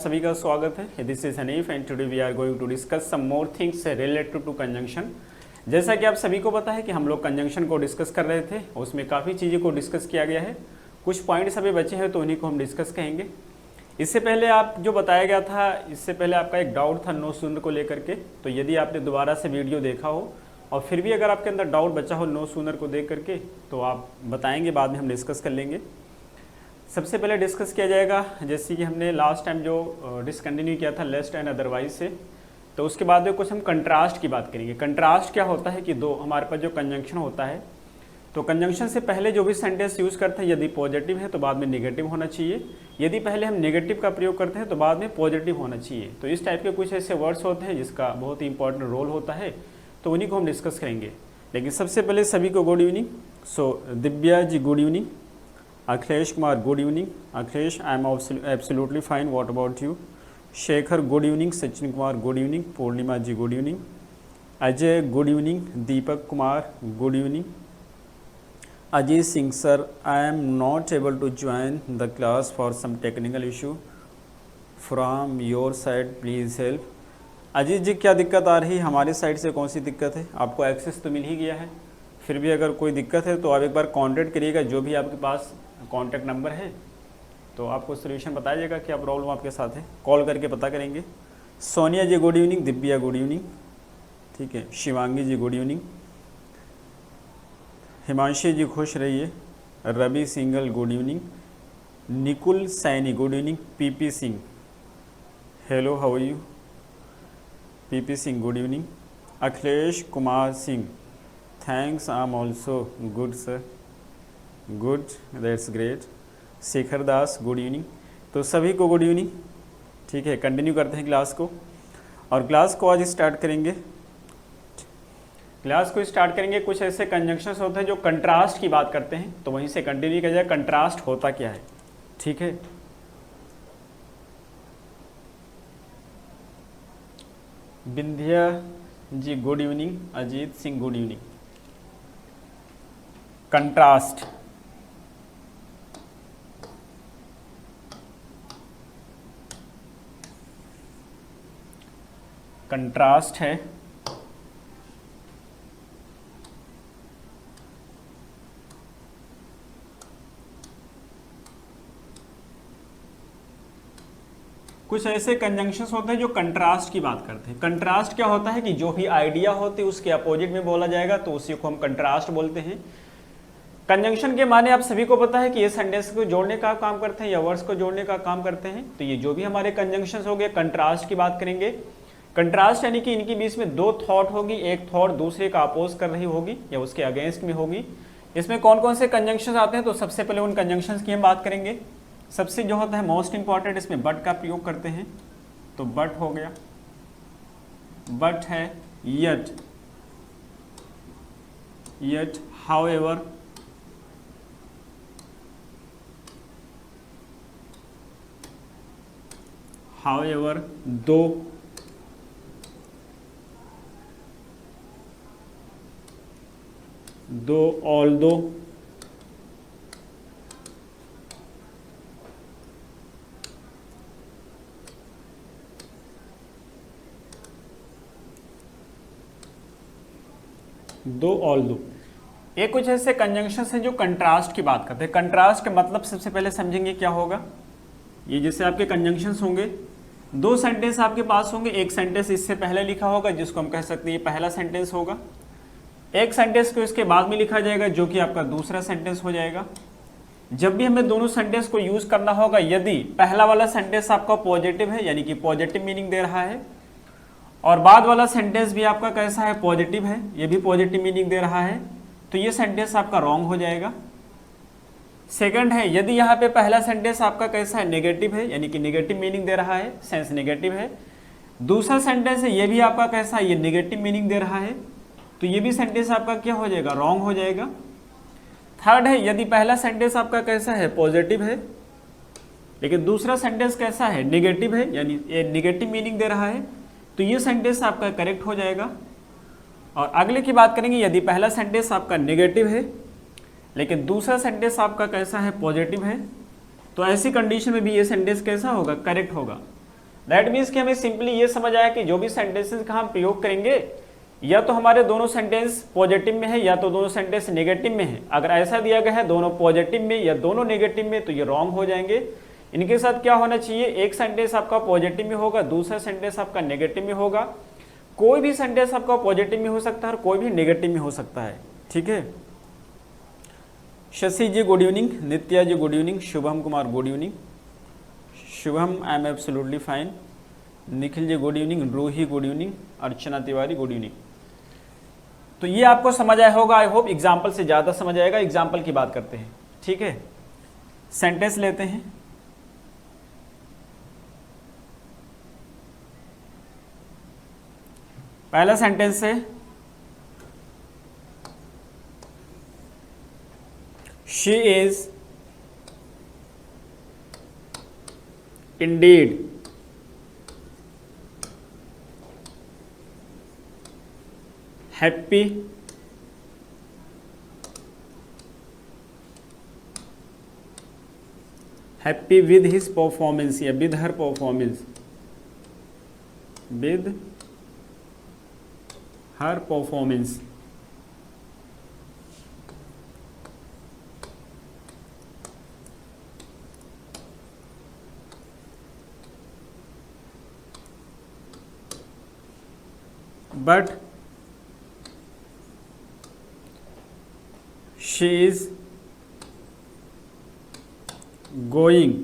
सभी का स्वागत है। This is Hanif and today we are going to discuss some more things related to conjunction. जैसा कि आप सभी को पता है कि हम लोग कंजंक्शन को डिस्कस कर रहे थे, उसमें काफ़ी चीज़ें को डिस्कस किया गया है। कुछ पॉइंट्स अभी बचे हैं तो उन्हीं को हम डिस्कस करेंगे। इससे पहले आप जो बताया गया था, इससे पहले आपका एक डाउट था नो सूनर को लेकर के, तो यदि आपने दोबारा से वीडियो देखा हो और फिर भी अगर आपके अंदर डाउट बचा हो नो सूनर को देख करके तो आप बताएंगे, बाद में हम डिस्कस कर लेंगे। सबसे पहले डिस्कस किया जाएगा, जैसे कि हमने लास्ट टाइम जो डिसकंटिन्यू किया था लेस्ट एंड अदरवाइज से, तो उसके बाद में कुछ हम कंट्रास्ट की बात करेंगे। कंट्रास्ट क्या होता है कि दो हमारे पास जो कंजंक्शन होता है, तो कंजंक्शन से पहले जो भी सेंटेंस यूज़ करते हैं यदि पॉजिटिव है तो बाद में नेगेटिव होना चाहिए, यदि पहले हम नेगेटिव का प्रयोग करते हैं तो बाद में पॉजिटिव होना चाहिए। तो इस टाइप के कुछ ऐसे वर्ड्स होते हैं जिसका बहुत ही इंपॉर्टेंट रोल होता है, तो उन्हीं को हम डिस्कस करेंगे। लेकिन सबसे पहले सभी को good evening. So Divya ji good evening, Akhilesh Kumar good evening. Akhilesh I am absolutely fine, what about you? Shekhar good evening. Sachin Kumar good evening. Purnima ji good evening. Ajay good evening. Deepak Kumar good evening. Ajeet Singh sir, I am not able to join the class for some technical issue from your side, please help. Ajeet ji क्या दिक्कत आ रही है? हमारी side से कौन सी दिक्कत है? आपको एक्सेस तो मिल ही गया है, फिर भी अगर कोई दिक्कत है तो आप एक बार कांटेक्ट करिएगा, जो भी आपके पास कांटेक्ट नंबर है, तो आपको सोल्यूशन बताया जाएगा क्या प्रॉब्लम आपके साथ है, कॉल करके पता करेंगे। Sonia ji good evening. Divya good evening, ठीक है। Shivangi ji good evening. हिमांशी जी खुश रहिए। Ravi Singhal good evening. Nikul Saini good evening. P P Singh hello how are you? P P Singh good evening. Akhilesh Kumar Singh thanks, I am also good sir, good, that's great. Shekhar Das good evening. तो सभी को गुड इवनिंग, ठीक है। Continue करते हैं क्लास को, और क्लास को आज स्टार्ट करेंगे। क्लास को स्टार्ट करेंगे, कुछ ऐसे कंजंक्शंस होते हैं जो कंट्रास्ट की बात करते हैं, तो वहीं से कंटिन्यू किया जाए कंट्रास्ट होता क्या है, ठीक है। Vindhya ji good evening. Ajeet Singh good evening. Contrast, contrast है कुछ ऐसे कंजंक्शंस होते हैं जो कंट्रास्ट की बात करते हैं। कंट्रास्ट क्या होता है कि जो भी आइडिया होती है उसके अपोजिट में बोला जाएगा, तो उसी को हम कंट्रास्ट बोलते हैं। कंजंक्शन के माने आप सभी को पता है कि ये सेंटेंस को जोड़ने का काम करते हैं या वर्ड्स को जोड़ने का काम करते हैं। तो ये जो भी हमारे कंजंक्शंस हो गए, कंट्रास्ट की बात करेंगे। कंट्रास्ट यानी कि इनके बीच में दो थॉट होगी, एक थॉट दूसरे का अपोज कर रही होगी या उसके अगेंस्ट में होगी। इसमें कौन कौन से कंजंक्शंस आते हैं, तो सबसे पहले उन कंजंक्शंस की हम बात करेंगे। सबसे जो होता है मोस्ट इंपॉर्टेंट, इसमें बट का प्रयोग करते हैं, तो बट हो गया, बट है यट, यट, हाउएवर, हाउएवर, दो, दो, ऑल्दो, दो, ऑल्दो। ये कुछ ऐसे कंजंक्शंस हैं जो कंट्रास्ट की बात करते हैं। कंट्रास्ट का मतलब सबसे पहले समझेंगे क्या होगा। ये जैसे आपके कंजंक्शंस होंगे, दो सेंटेंस आपके पास होंगे, एक सेंटेंस इससे पहले लिखा होगा जिसको हम कह सकते हैं ये पहला सेंटेंस होगा, एक सेंटेंस को इसके बाद में लिखा जाएगा जो कि आपका दूसरा सेंटेंस हो जाएगा। जब भी हमें दोनों सेंटेंस को यूज करना होगा, यदि पहला वाला सेंटेंस आपका पॉजिटिव है यानी कि पॉजिटिव मीनिंग दे रहा है, और बाद वाला सेंटेंस भी आपका कैसा है, पॉजिटिव है, ये भी पॉजिटिव मीनिंग दे रहा है, तो ये सेंटेंस आपका रॉन्ग हो जाएगा। सेकंड है, यदि यहाँ पे पहला सेंटेंस आपका कैसा है, नेगेटिव है, यानी कि नेगेटिव मीनिंग दे रहा है, सेंस नेगेटिव है। दूसरा सेंटेंस है, ये भी आपका कैसा है, ये नेगेटिव मीनिंग दे रहा है, तो ये भी सेंटेंस आपका क्या हो जाएगा, रॉन्ग हो जाएगा। थर्ड है, यदि पहला सेंटेंस आपका कैसा है, पॉजिटिव है, लेकिन दूसरा सेंटेंस कैसा है, नेगेटिव है, यानी ये नेगेटिव मीनिंग दे रहा है, तो ये सेंटेंस आपका करेक्ट हो जाएगा। और अगले की बात करेंगे, यदि पहला सेंटेंस आपका नेगेटिव है लेकिन दूसरा सेंटेंस आपका कैसा है, पॉजिटिव है, तो ऐसी कंडीशन में भी ये सेंटेंस कैसा होगा, करेक्ट होगा। दैट मीन्स कि हमें सिंपली ये समझ आया कि जो भी सेंटेंसेस का हम प्रयोग करेंगे या तो हमारे दोनों सेंटेंस पॉजिटिव में है या तो दोनों सेंटेंस नेगेटिव में है। अगर ऐसा दिया गया है दोनों पॉजिटिव में या दोनों नेगेटिव में तो ये रॉन्ग हो जाएंगे। इनके साथ क्या होना चाहिए, एक सेंटेंस आपका पॉजिटिव में होगा, दूसरा सेंटेंस आपका नेगेटिव में होगा। कोई भी सेंटेंस आपका पॉजिटिव में हो सकता है और कोई भी नेगेटिव में हो सकता है। ठीक है। Shashi ji good evening, Nitya ji good evening, Shubham Kumar good evening, Shubham I am absolutely fine, Nikhil ji good evening, Ruhi good evening, Archana Tiwari good evening. तो ये आपको समझ आया होगा, आई होप एग्जाम्पल से ज़्यादा समझ आएगा। एग्जाम्पल की बात करते हैं। ठीक है, सेंटेंस लेते हैं। पहला सेंटेंस है she is indeed happy with his performance या with her performance, with her performance. But she is going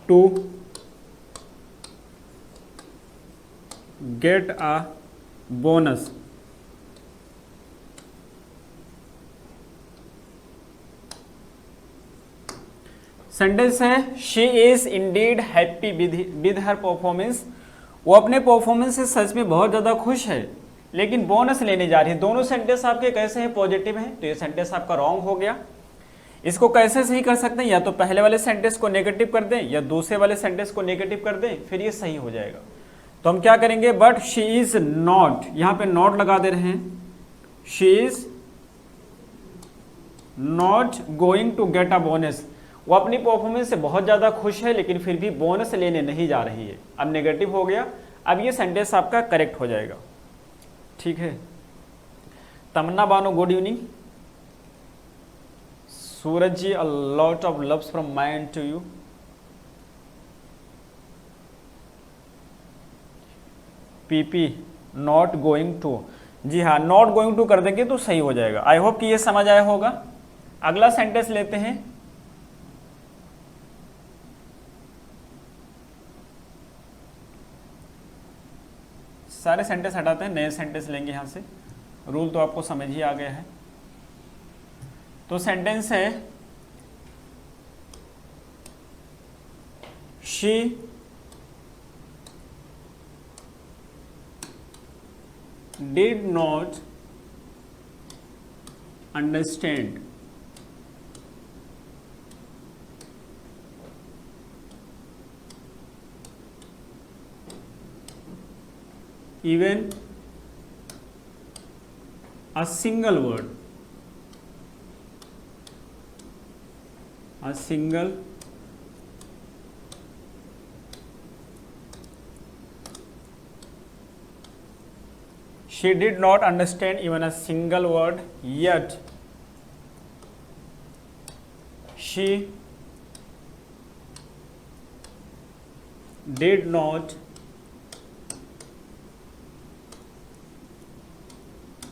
to get a bonus। Sentence है she is indeed happy with her performance. वो अपने performance से सच में बहुत ज़्यादा खुश है लेकिन बोनस लेने जा रही है। दोनों सेंटेंस आपके कैसे हैं, पॉजिटिव हैं, तो ये सेंटेंस आपका रॉन्ग हो गया। इसको कैसे सही कर सकते हैं, या तो पहले वाले सेंटेंस को नेगेटिव कर दें या दूसरे वाले सेंटेंस को नेगेटिव कर दें, फिर ये सही हो जाएगा। तो हम क्या करेंगे, बट शी इज नॉट, यहाँ पे नॉट लगा दे रहे हैं, she is not going to get a bonus. वो अपनी परफॉर्मेंस से बहुत ज़्यादा खुश है लेकिन फिर भी बोनस लेने नहीं जा रही है। अब नेगेटिव हो गया, अब ये सेंटेंस आपका करेक्ट हो जाएगा। ठीक है। Tamanna Bano good evening, Suraj ji a lot of loves from my end to you. पीपी नॉट गोइंग टू, जी हाँ, नॉट गोइंग टू कर देंगे तो सही हो जाएगा। आई होप कि ये समझ आया होगा। अगला सेंटेंस लेते हैं। सारे सेंटेंस हटाते हैं, नए सेंटेंस लेंगे यहां से। रूल तो आपको समझ ही आ गया है। तो सेंटेंस है she did not understand even a single word, a single she did not understand even a single word, yet she did not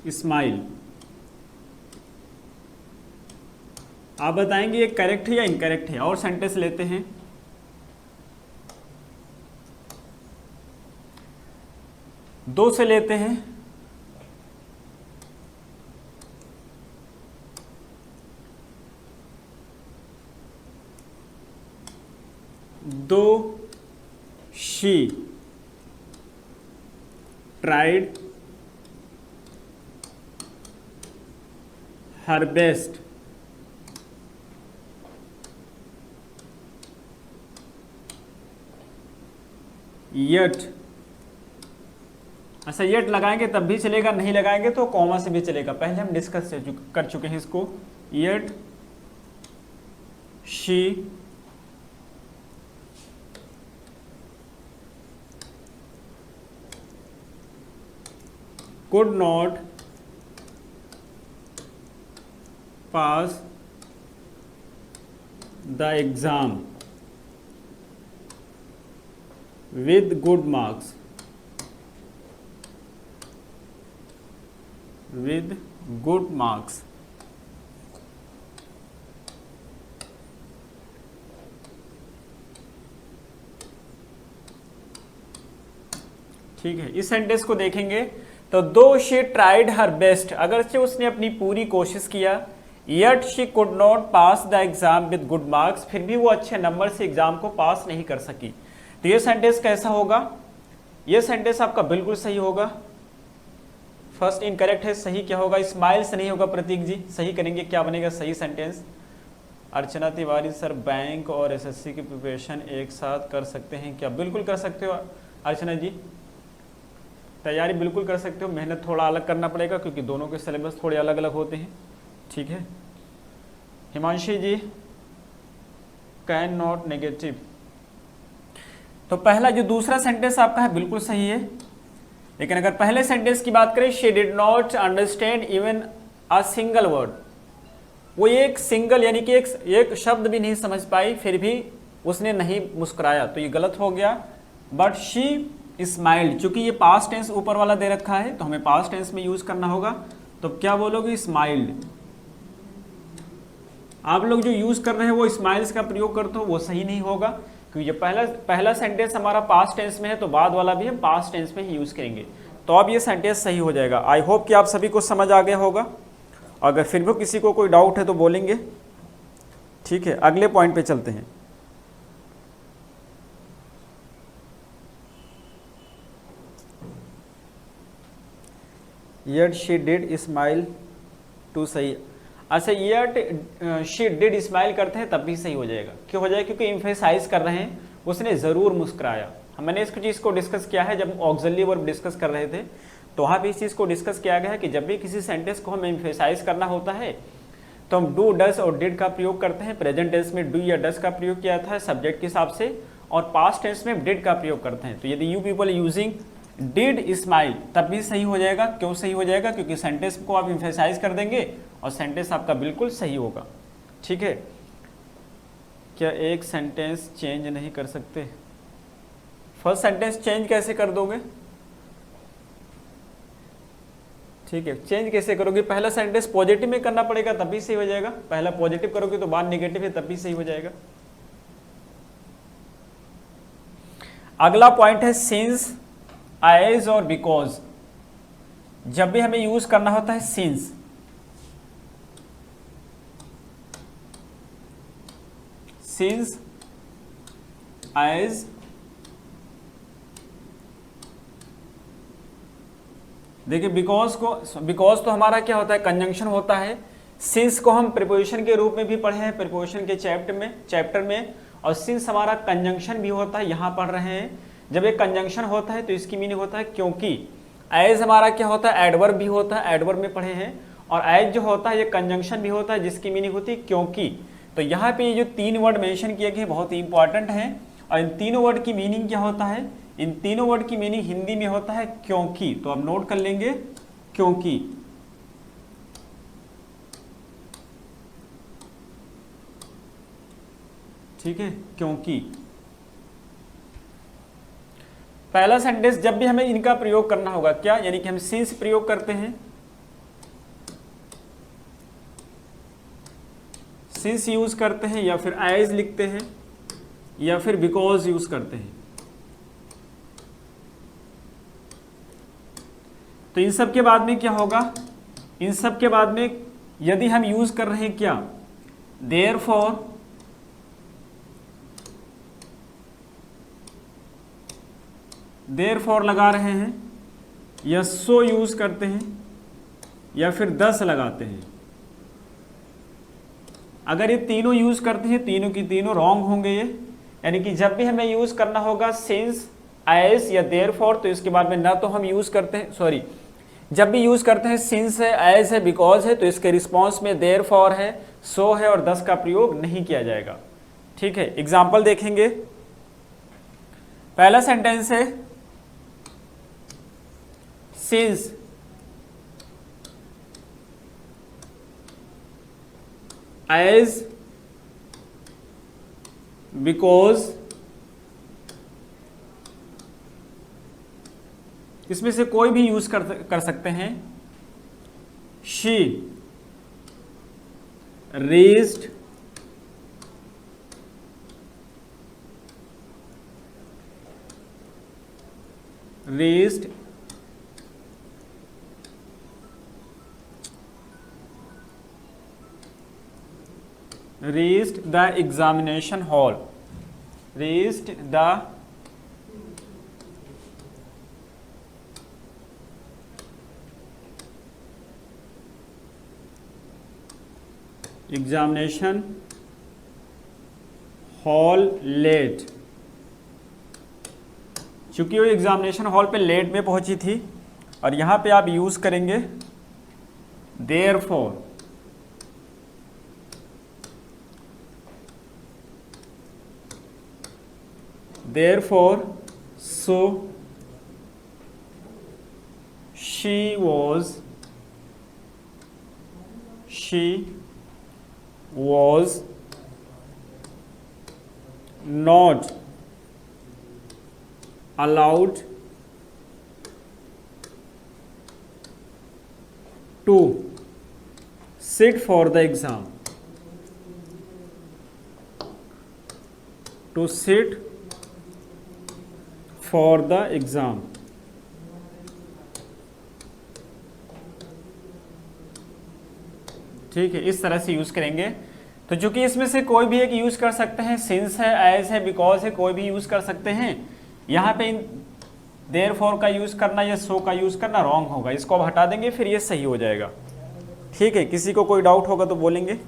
smile. आप बताएंगे ये करेक्ट है या इनकरेक्ट है। और सेंटेंस लेते हैं। दो से लेते हैं। दो she tried her best yet, अच्छा येट लगाएंगे तब भी चलेगा, नहीं लगाएंगे तो कॉमा से भी चलेगा। पहले हम डिस्कस कर चुके हैं इसको। Yet she could not pass the exam with good marks. With good marks. ठीक है, इस सेंटेंस को देखेंगे तो दो शी ट्राइड हर बेस्ट, अगर से उसने अपनी पूरी कोशिश किया, yet she could not pass the exam with good marks, फिर भी वो अच्छे नंबर से एग्जाम को पास नहीं कर सकी। तो ये सेंटेंस कैसा होगा? ये सेंटेंस आपका बिल्कुल सही होगा। फर्स्ट इनकरेक्ट है, सही क्या होगा? स्माइल से नहीं होगा प्रतीक जी, सही करेंगे, क्या बनेगा सही सेंटेंस? अर्चना तिवारी सर, बैंक और एसएससी की प्रिपरेशन एक साथ कर सकते हैं क्या? बिल्कुल कर सकते हो अर्चना जी, तैयारी बिल्कुल कर सकते हो, मेहनत थोड़ा अलग करना पड़ेगा क्योंकि दोनों के सिलेबस थोड़े अलग अलग होते हैं। ठीक है, हिमांशी जी, कैन नॉट नेगेटिव। तो पहला जो दूसरा सेंटेंस आपका है बिल्कुल सही है, लेकिन अगर पहले सेंटेंस की बात करें, she did not understand even a single word, वो एक सिंगल यानी कि एक शब्द भी नहीं समझ पाई, फिर भी उसने नहीं मुस्कुराया, तो ये गलत हो गया। बट शी स्माइल्ड, चूंकि ये पास्ट टेंस ऊपर वाला दे रखा है तो हमें पास्ट टेंस में यूज करना होगा, तो क्या बोलोगे? स्माइल्ड। आप लोग जो यूज कर रहे हैं वो स्माइल्स का प्रयोग करते हो, वो सही नहीं होगा क्योंकि ये पहला सेंटेंस हमारा पास्ट टेंस में है, तो बाद वाला भी हम पास्ट टेंस में ही यूज करेंगे, तो अब ये सेंटेंस सही हो जाएगा। आई होप कि आप सभी को समझ आ गया होगा, अगर फिर भी किसी को कोई डाउट है तो बोलेंगे। ठीक है, अगले पॉइंट पे चलते हैं। Yet she did smile too, सही। अच्छा, येट शी डिड स्माइल करते हैं तब भी सही हो जाएगा, क्यों हो जाएगा? क्योंकि एम्फेसाइज कर रहे हैं, उसने जरूर मुस्कुराया। मैंने इस चीज को डिस्कस किया है जब ऑक्सिलरी वर्ब डिस्कस कर रहे थे, तो वहां भी इस चीज को डिस्कस किया गया है कि जब भी किसी सेंटेंस को हम एम्फेसाइज करना होता है तो हम डू, डस और डिड का प्रयोग करते हैं। प्रेजेंट टेंस में डू या डस का प्रयोग किया था सब्जेक्ट के हिसाब से, और पास्ट टेंस में डिड का प्रयोग करते हैं। तो यदि you people using did smile तब भी सही हो जाएगा। क्यों सही हो जाएगा? क्योंकि सेंटेंस को आप एम्फेसाइज कर देंगे और सेंटेंस आपका बिल्कुल सही होगा। ठीक है, क्या एक सेंटेंस चेंज नहीं कर सकते? फर्स्ट सेंटेंस चेंज कैसे कर दोगे? ठीक है, चेंज कैसे करोगे? पहला सेंटेंस पॉजिटिव में करना पड़ेगा तब भी सही हो जाएगा, पहला पॉजिटिव करोगे तो बाद नेगेटिव है तब भी सही हो जाएगा। अगला पॉइंट है सिंस, एज और बिकॉज। जब भी हमें यूज करना होता है सिंस, सिंस, एज, देखिए बिकॉज तो हमारा क्या होता है? कंजंक्शन होता है। सिंस को हम प्रीपोजिशन के रूप में भी पढ़े हैं प्रीपोजिशन के चैप्टर में, और सिंस हमारा कंजंक्शन भी होता है, यहां पढ़ रहे हैं। जब एक कंजंक्शन होता है तो इसकी मीनिंग होता है क्योंकि। एज हमारा क्या होता है? एडवर्ब भी होता है, एडवर्ब में पढ़े हैं। और एज जो होता है ये कंजंक्शन भी होता है जिसकी मीनिंग होती है क्योंकि। तो यहाँ पे ये जो तीन वर्ड मेंशन किए गए बहुत ही इंपॉर्टेंट हैं, और इन तीनों वर्ड की मीनिंग क्या होता है? इन तीनों वर्ड की मीनिंग हिंदी में होता है क्योंकि। तो आप नोट कर लेंगे क्योंकि। ठीक है, क्योंकि। पहला सेंटेंस जब भी हमें इनका प्रयोग करना होगा क्या, यानी कि हम सिंस प्रयोग करते हैं, सिंस यूज करते हैं, या फिर एज लिखते हैं, या फिर बिकॉज यूज करते हैं। तो इन सब के बाद में क्या होगा? इन सब के बाद में यदि हम यूज कर रहे हैं क्या, देयरफॉर, देयरफॉर लगा रहे हैं, या सो यूज करते हैं, या फिर दस लगाते हैं। अगर ये तीनों यूज करते हैं, तीनों की तीनों रॉन्ग होंगे ये, यानी कि जब भी हमें यूज करना होगा सिंस, एज या देयरफॉर, तो इसके बाद में ना तो हम यूज करते हैं, सॉरी, जब भी यूज करते हैं सिंस है, एज है, बिकॉज है, तो इसके रिस्पॉन्स में देयरफॉर है, सो है और दस का प्रयोग नहीं किया जाएगा। ठीक है, एग्जाम्पल देखेंगे। पहला सेंटेंस है सिंस एज, बिकॉज, इसमें से कोई भी यूज कर सकते हैं। She raised the examination hall, raised the examination hall late, चूंकि वो एग्जामिनेशन हॉल पे लेट में पहुंची थी, और यहां पे आप यूज करेंगे therefore, therefore so she was not allowed to sit for the exam, to sit for the exam। ठीक है, इस तरह से यूज करेंगे। तो चूंकि इसमें से कोई भी एक यूज कर सकते हैं, सिंस है, एज है, बिकॉज है, कोई भी यूज कर सकते हैं। यहाँ पे देयरफॉर का यूज करना या सो का यूज करना रॉन्ग होगा, इसको अब हटा देंगे, फिर ये सही हो जाएगा। ठीक है, किसी को कोई डाउट होगा तो बोलेंगे।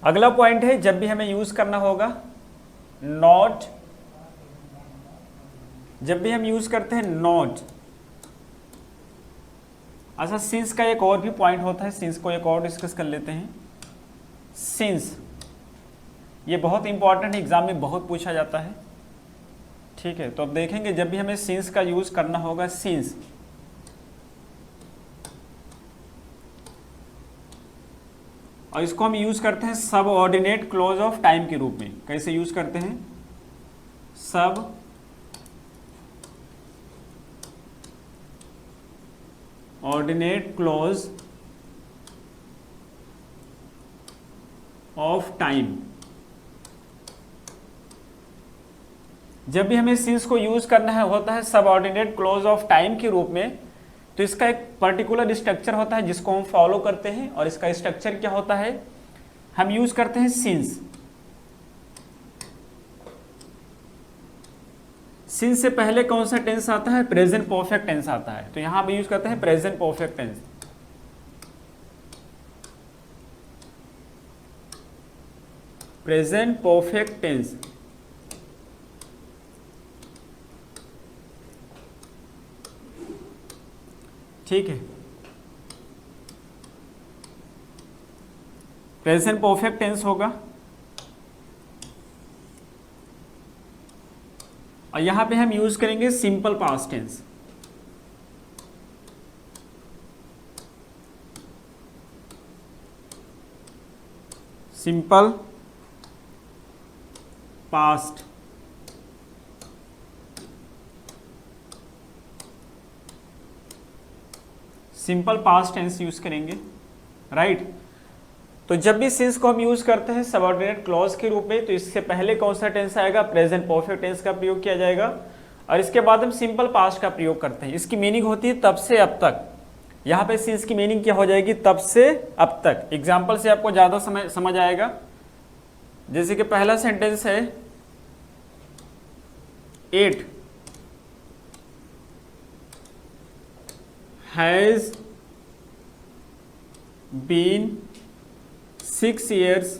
अगला पॉइंट है, जब भी हमें यूज करना होगा नॉट, जब भी हम यूज करते हैं नॉट। अच्छा, सिंस का एक और भी पॉइंट होता है, सिंस को एक और डिस्कस कर लेते हैं। सिंस ये बहुत इंपॉर्टेंट है, एग्जाम में बहुत पूछा जाता है। ठीक है, तो अब देखेंगे जब भी हमें सिंस का यूज करना होगा, सिंस और इसको हम यूज करते हैं सबऑर्डिनेट क्लॉज ऑफ टाइम के रूप में। कैसे यूज करते हैं? सब ऑर्डिनेट क्लॉज ऑफ टाइम। जब भी हमें सिंस को यूज करना है होता है सबऑर्डिनेट क्लॉज ऑफ टाइम के रूप में, तो इसका एक पर्टिकुलर स्ट्रक्चर होता है जिसको हम फॉलो करते हैं, और इसका स्ट्रक्चर क्या होता है? हम यूज करते हैं सिंस। सिंस से पहले कौन सा टेंस आता है? प्रेजेंट परफेक्ट टेंस आता है, तो यहां हम यूज करते हैं present perfect tense. Present perfect tense. ठीक है, प्रेजेंट परफेक्ट टेंस होगा। और यहां पे हम यूज करेंगे simple past tense. Simple past. Simple past tense use करेंगे, राइट। तो जब भी सिंस को हम यूज करते हैं सबऑर्डिनेट क्लॉज के रूप में, तो इससे पहले कौन सा टेंस आएगा? प्रेजेंट परफेक्ट टेंस का प्रयोग किया जाएगा, और इसके बाद हम सिंपल पास्ट का प्रयोग करते हैं। इसकी मीनिंग होती है तब से अब तक। यहाँ पे सिंस की मीनिंग क्या हो जाएगी? तब से अब तक। एग्जाम्पल से आपको ज्यादा समझ आएगा। जैसे कि पहला सेंटेंस है 8 has been 6 years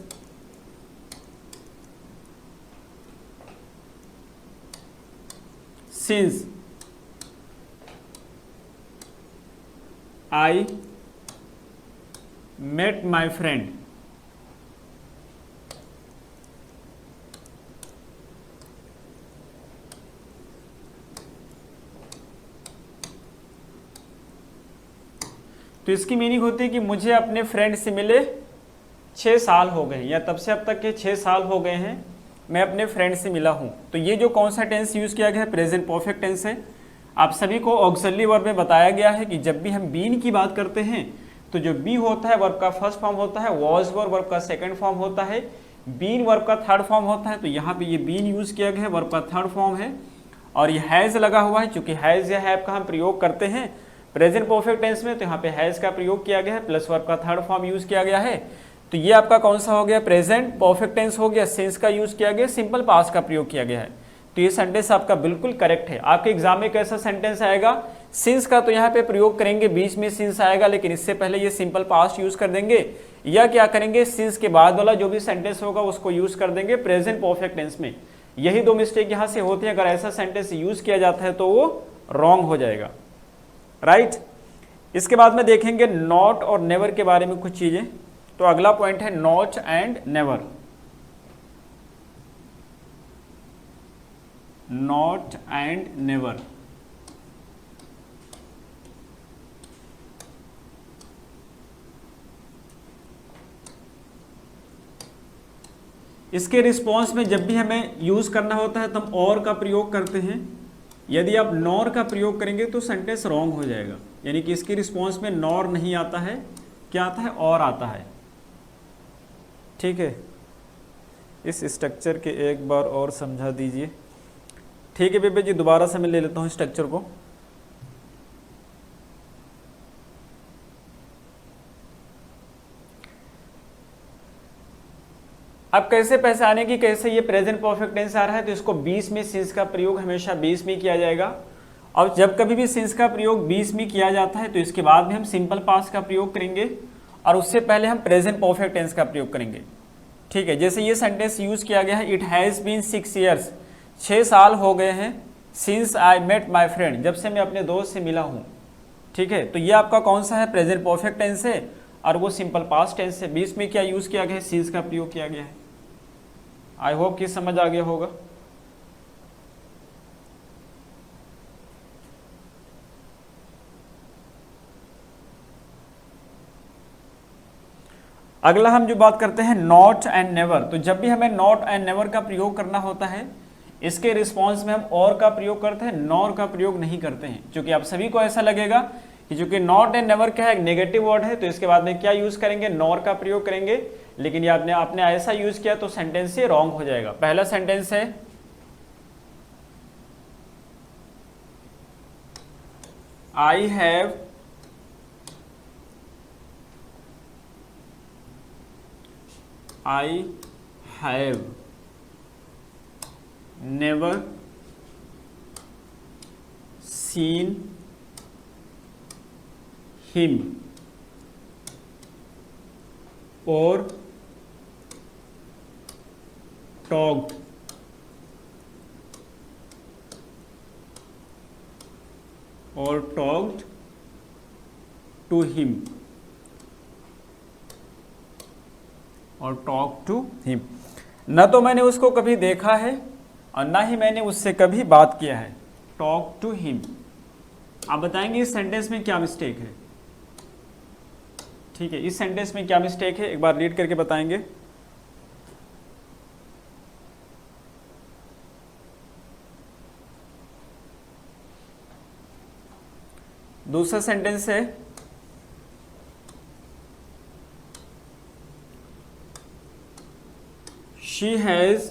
since I met my friend. तो इसकी मीनिंग होती है कि मुझे अपने फ्रेंड से मिले 6 साल हो गए, या तब से अब तक के 6 साल हो गए हैं मैं अपने फ्रेंड से मिला हूं। तो ये जो कौन सा टेंस यूज किया गया है, प्रेजेंट परफेक्ट टेंस है। आप सभी को ऑक्सिलरी वर्ब में बताया गया है कि जब भी हम बीन की बात करते हैं तो जो बी होता है वर्ब का फर्स्ट फॉर्म होता है, वॉज वर्ब का सेकंड फॉर्म होता है, बीन वर्ब का थर्ड फॉर्म होता है। तो यहाँ पे ये बीन यूज किया गया है, वर्ब का थर्ड फॉर्म है, और ये हैज लगा हुआ है। चूंकि हैज या हैव का हम प्रयोग करते हैं प्रेजेंट परफेक्ट टेंस में, तो यहाँ पे हैज का प्रयोग किया गया है, प्लस वर्ब का थर्ड फॉर्म यूज किया गया है। तो ये आपका कौन सा हो गया, प्रेजेंट परफेक्ट टेंस हो गया। सिंस का यूज किया गया, सिंपल पास्ट का प्रयोग किया गया है। तो ये सेंटेंस आपका बिल्कुल करेक्ट है। आपके एग्जाम में कैसा सेंटेंस आएगा, सिंस का तो यहाँ पे प्रयोग करेंगे, बीच में सिंस आएगा, लेकिन इससे पहले ये सिंपल पास्ट यूज कर देंगे, या क्या करेंगे, सिंस के बाद वाला जो भी सेंटेंस होगा उसको यूज कर देंगे प्रेजेंट परफेक्ट टेंस में। यही दो मिस्टेक यहाँ से होती है। अगर ऐसा सेंटेंस यूज किया जाता है तो वो रॉन्ग हो जाएगा, राइट। इसके बाद में देखेंगे नॉट और नेवर के बारे में कुछ चीजें। तो अगला पॉइंट है not and never. Not and never, इसके रिस्पॉन्स में जब भी हमें यूज करना होता है तो हम और का प्रयोग करते हैं। यदि आप नॉर का प्रयोग करेंगे तो सेंटेंस रॉन्ग हो जाएगा, यानी कि इसके रिस्पॉन्स में नॉर नहीं आता है, क्या आता है, और आता है। ठीक है, इस स्ट्रक्चर के एक बार और समझा दीजिए। ठीक है बेबे जी, दोबारा से मैं ले लेता हूँ स्ट्रक्चर को। अब कैसे पहचाने कि कैसे ये प्रेजेंट परफेक्ट टेंस आ रहा है, तो इसको 20 में सिंस का प्रयोग हमेशा 20 में किया जाएगा। और जब कभी भी सिंस का प्रयोग 20 में किया जाता है तो इसके बाद में हम सिंपल पास्ट का प्रयोग करेंगे, और उससे पहले हम प्रेजेंट परफेक्ट टेंस का प्रयोग करेंगे। ठीक है, जैसे ये सेंटेंस यूज किया गया है, इट हैज़ बीन 6 years, 6 साल हो गए हैं, since I met my friend, जब से मैं अपने दोस्त से मिला हूँ। ठीक है, तो ये आपका कौन सा है, प्रेजेंट परफेक्ट टेंस है, और वो सिंपल पास्ट टेंस है। 20 में क्या यूज किया गया है, सिंस का प्रयोग किया गया है। आई होप कि समझ आ गया होगा। अगला हम जो बात करते हैं नॉट एंड नेवर। तो जब भी हमें नॉट एंड नेवर का प्रयोग करना होता है, इसके रिस्पॉन्स में हम और का प्रयोग करते हैं, नॉर का प्रयोग नहीं करते हैं। क्योंकि आप सभी को ऐसा लगेगा कि चूंकि नॉट एंड नेवर क्या है, एक नेगेटिव वर्ड है, तो इसके बाद में क्या यूज करेंगे, नॉर का प्रयोग करेंगे। लेकिन ये आपने ऐसा यूज किया तो सेंटेंस से रॉन्ग हो जाएगा। पहला सेंटेंस है I have never seen him or talked to him न तो मैंने उसको कभी देखा है और ना ही मैंने उससे कभी बात किया है। Talk to him. आप बताएंगे इस सेंटेंस में क्या मिस्टेक है। ठीक है, इस सेंटेंस में क्या मिस्टेक है, एक बार रीड करके बताएंगे। दूसरा सेंटेंस है she has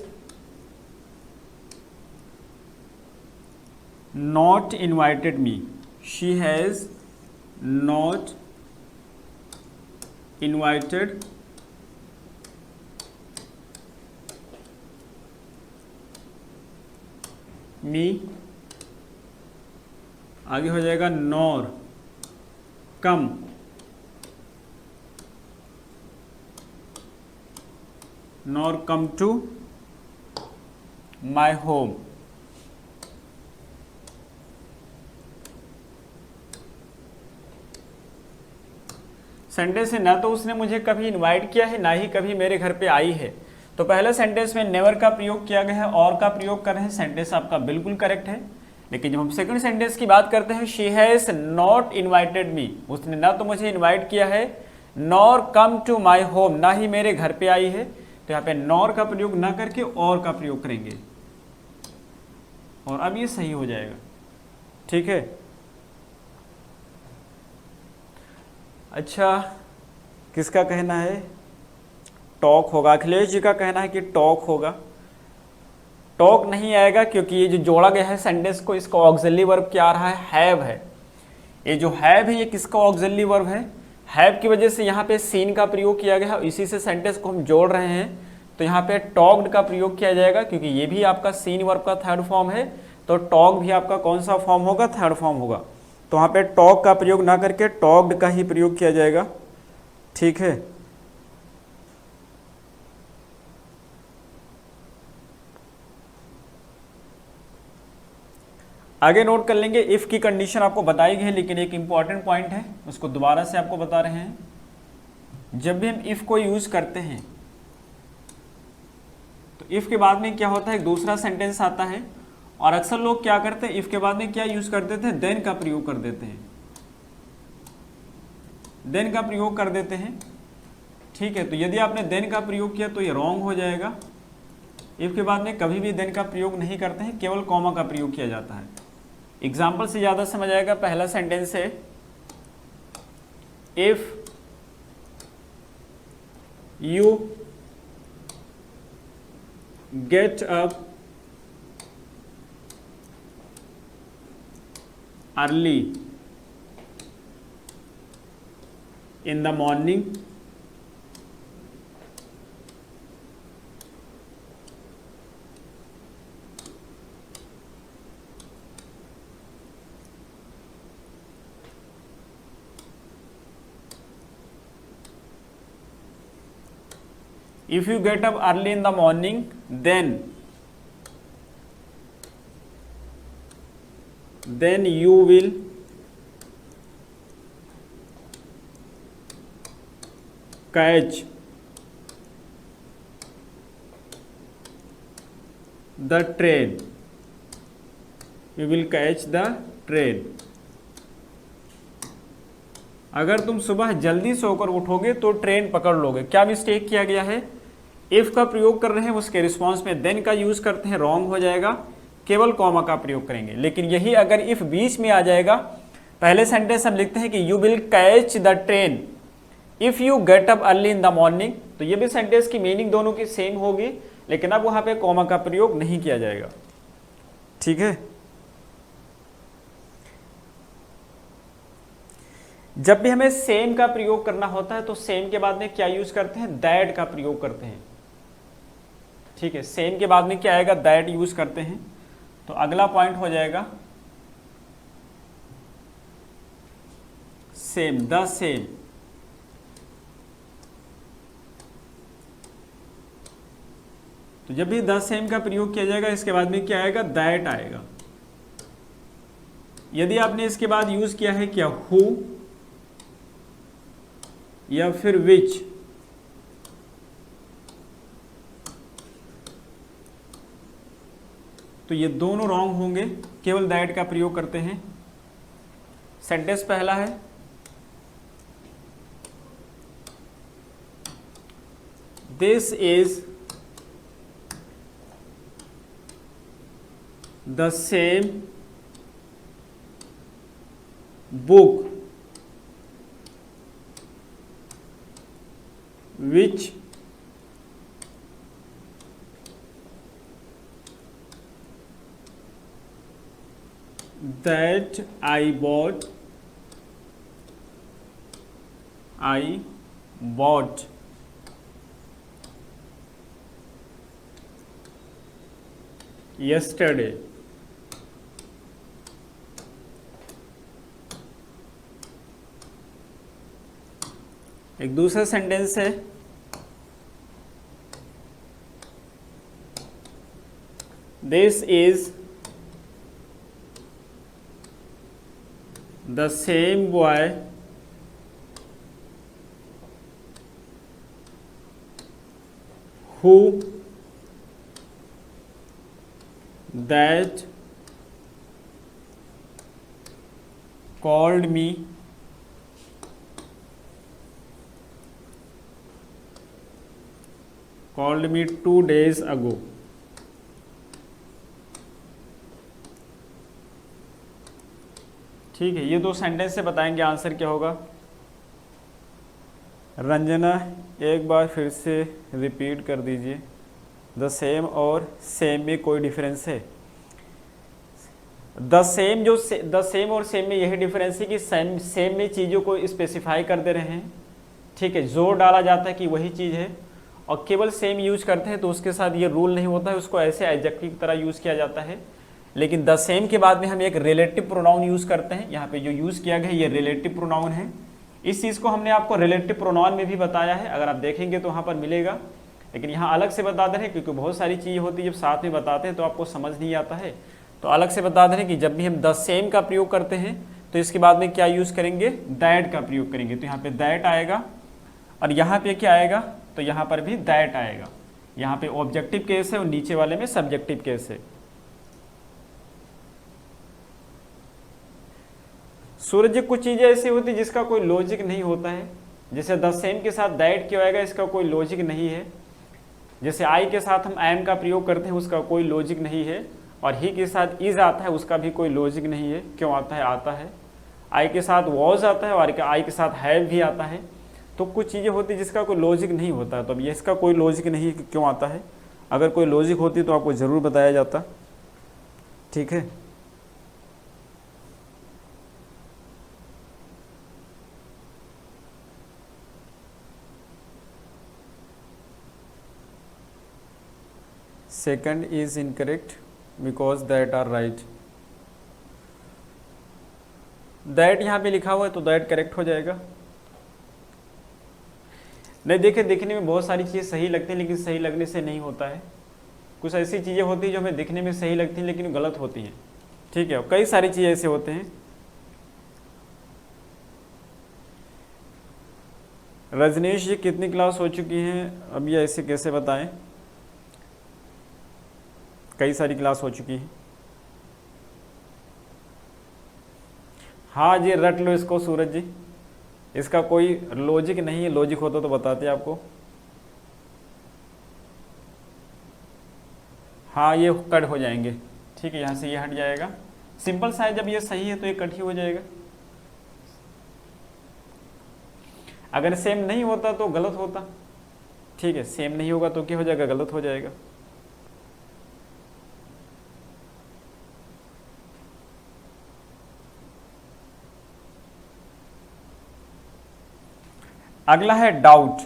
not invited me. She has not invited me। आगे हो जाएगा nor come nor come to my home। Sentence है ना तो उसने मुझे कभी इनवाइट किया है ना ही कभी मेरे घर पे आई है। तो पहले सेंटेंस में नेवर का प्रयोग किया गया है, और का प्रयोग कर रहे हैं, सेंटेंस आपका बिल्कुल करेक्ट है। लेकिन जब हम सेकंड सेंटेंस की बात करते हैं, she has not invited me, उसने ना तो मुझे इनवाइट किया है nor come to my home, ना ही मेरे घर पे आई है। तो यहाँ पे नॉर का प्रयोग ना करके और का प्रयोग करेंगे, और अब ये सही हो जाएगा। ठीक है, अच्छा किसका कहना है टॉक होगा? अखिलेश जी का कहना है कि टॉक होगा। टॉक नहीं आएगा क्योंकि ये जो जोड़ा गया है सेंटेंस को, इसका ऑक्सिलरी वर्ब क्या आ रहा है? हैव है। ये जो हैव है ये किसका ऑक्सिलरी वर्ब है? हैव की वजह से यहाँ पे सीन का प्रयोग किया गया है, इसी से सेंटेंस को हम जोड़ रहे हैं। तो यहाँ पे टॉक्ड का प्रयोग किया जाएगा क्योंकि ये भी आपका सीन वर्ब का थर्ड फॉर्म है। तो टॉक भी आपका कौन सा फॉर्म होगा? थर्ड फॉर्म होगा। तो वहाँ पे टॉक का प्रयोग ना करके टॉक्ड का ही प्रयोग किया जाएगा। ठीक है, आगे नोट कर लेंगे। इफ की कंडीशन आपको बताई गई है, लेकिन एक इंपॉर्टेंट पॉइंट है, उसको दोबारा से आपको बता रहे हैं। जब भी हम इफ को यूज करते हैं तो इफ के बाद में क्या होता है? एक दूसरा सेंटेंस आता है, और अक्सर लोग क्या करते हैं, इफ के बाद में क्या यूज कर देते हैं? देन का प्रयोग कर देते हैं, देन का प्रयोग कर देते हैं। ठीक है, तो यदि आपने देन का प्रयोग किया तो ये रॉन्ग हो जाएगा। इफ के बाद में कभी भी देन का प्रयोग नहीं करते हैं, केवल कॉमा का प्रयोग किया जाता है। एग्जाम्पल से ज्यादा समझ आएगा। पहला सेंटेंस है if you get up early in the morning if you get up early in the morning then you will catch the train, you will catch the train। अगर तुम सुबह जल्दी सोकर उठोगे तो ट्रेन पकड़ लोगे। क्या मिस्टेक किया गया है? इफ का प्रयोग कर रहे हैं, उसके रिस्पॉन्स में देन का यूज करते हैं, रॉन्ग हो जाएगा। केवल कॉमा का प्रयोग करेंगे। लेकिन यही अगर इफ बीच में आ जाएगा, पहले सेंटेंस हम लिखते हैं कि you will catch the train if you get up early in the morning, तो ये भी सेंटेंस की मीनिंग दोनों की सेम होगी, लेकिन अब वहां पे कॉमा का प्रयोग नहीं किया जाएगा। ठीक है, जब भी हमें सेम का प्रयोग करना होता है तो सेम के बाद में क्या यूज करते हैं? दैट का प्रयोग करते हैं। ठीक है, सेम के बाद में क्या आएगा? दैट यूज करते हैं। तो अगला पॉइंट हो जाएगा सेम, द सेम। तो जब भी द सेम का प्रयोग किया जाएगा, इसके बाद में क्या आएगा? दैट आएगा। यदि आपने इसके बाद यूज किया है क्या? हु या फिर विच, तो ये दोनों रॉन्ग होंगे, केवल दैट का प्रयोग करते हैं। सेंटेंस पहला है this is the same book which that I bought yesterday। एक दूसरा सेंटेंस है, this is the same boy who that called me called me 2 days ago। ठीक है, ये दो सेंटेंस से बताएंगे आंसर क्या होगा। रंजना एक बार फिर से रिपीट कर दीजिए। द सेम और सेम में कोई डिफरेंस है? द सेम द सेम और सेम में यही डिफरेंस है कि सेम में चीज़ों को स्पेसिफाई कर दे रहे हैं। ठीक है, जोर डाला जाता है कि वही चीज़ है, और केवल सेम यूज करते हैं तो उसके साथ ये रूल नहीं होता है, उसको ऐसे एडजेक्टिव की तरह यूज़ किया जाता है। लेकिन द सेम के बाद में हम एक रिलेटिव प्रोनाउन यूज़ करते हैं। यहाँ पे जो यूज़ किया गया है ये रिलेटिव प्रोनाउन है। इस चीज़ को हमने आपको रिलेटिव प्रोनाउन में भी बताया है, अगर आप देखेंगे तो वहाँ पर मिलेगा, लेकिन यहाँ अलग से बता दे रहे हैं क्योंकि बहुत सारी चीज़ें होती है जब साथ में बताते हैं तो आपको समझ नहीं आता है, तो अलग से बता दे रहे हैं कि जब भी हम द सेम का प्रयोग करते हैं तो इसके बाद में क्या यूज़ करेंगे, दैट का प्रयोग करेंगे। तो यहाँ पे दैट आएगा, और यहाँ पे क्या आएगा, तो यहाँ पर भी दैट आएगा। यहाँ पे ऑब्जेक्टिव केस है और नीचे वाले में सब्जेक्टिव केस है। सूरज, कुछ चीज़ें ऐसी होती है जिसका कोई लॉजिक नहीं होता है, जैसे द सेम के साथ दैट क्यों आएगा, इसका कोई लॉजिक नहीं है। जैसे आई के साथ हम एम का प्रयोग करते हैं, उसका कोई लॉजिक नहीं है, और ही के साथ इज आता है, उसका भी कोई लॉजिक नहीं है। क्यों आता है, आता है। आई के साथ वॉज आता है और आई के साथ हैव भी आता है। तो कुछ चीज़ें होती है जिसका कोई लॉजिक नहीं होता, तो अब ये इसका कोई लॉजिक नहीं है कि क्यों आता है। अगर कोई लॉजिक होती तो आपको ज़रूर बताया जाता। ठीक है, second is incorrect because that are right. That यहाँ पे लिखा हुआ है तो दैट करेक्ट हो जाएगा। नहीं, देखिए, दिखने में बहुत सारी चीज़ें सही लगती हैं लेकिन सही लगने से नहीं होता है। कुछ ऐसी चीज़ें होती हैं जो हमें दिखने में सही लगती हैं लेकिन गलत होती हैं। ठीक है, कई सारी चीज़ें ऐसे होते हैं। रजनीश जी कितनी क्लास हो चुकी हैं, अब ये ऐसे कैसे बताएं? कई सारी क्लास हो चुकी है। हाँ जी, रट लो इसको सूरज जी, इसका कोई लॉजिक नहीं है, लॉजिक होता तो बताते आपको। हाँ, ये कट हो जाएंगे। ठीक है, यहाँ से ये हट जाएगा। सिंपल सा है, जब ये सही है तो ये कट ही हो जाएगा। अगर सेम नहीं होता तो गलत होता। ठीक है, सेम नहीं होगा तो क्या हो जाएगा, गलत हो जाएगा। अगला है डाउट।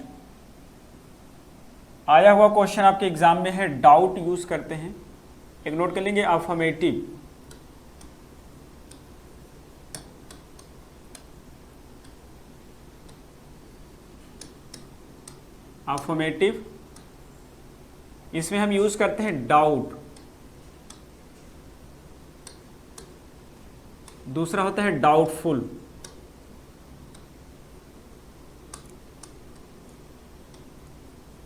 आया हुआ क्वेश्चन आपके एग्जाम में है, डाउट यूज करते हैं। एक नोट कर लेंगे, अफर्मेटिव। अफर्मेटिव, इसमें हम यूज करते हैं डाउट। दूसरा होता है डाउटफुल।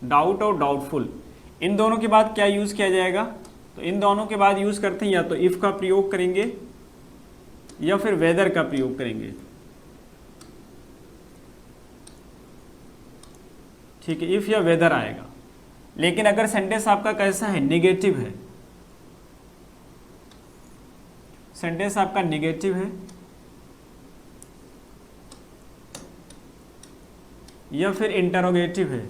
डाउट और डाउटफुल, इन दोनों के बाद क्या यूज किया जाएगा, तो इन दोनों के बाद यूज करते हैं या तो इफ का प्रयोग करेंगे या फिर वेदर का प्रयोग करेंगे। ठीक है, इफ या वेदर आएगा। लेकिन अगर सेंटेंस आपका कैसा है, निगेटिव है, सेंटेंस आपका निगेटिव है या फिर इंटरोगेटिव है,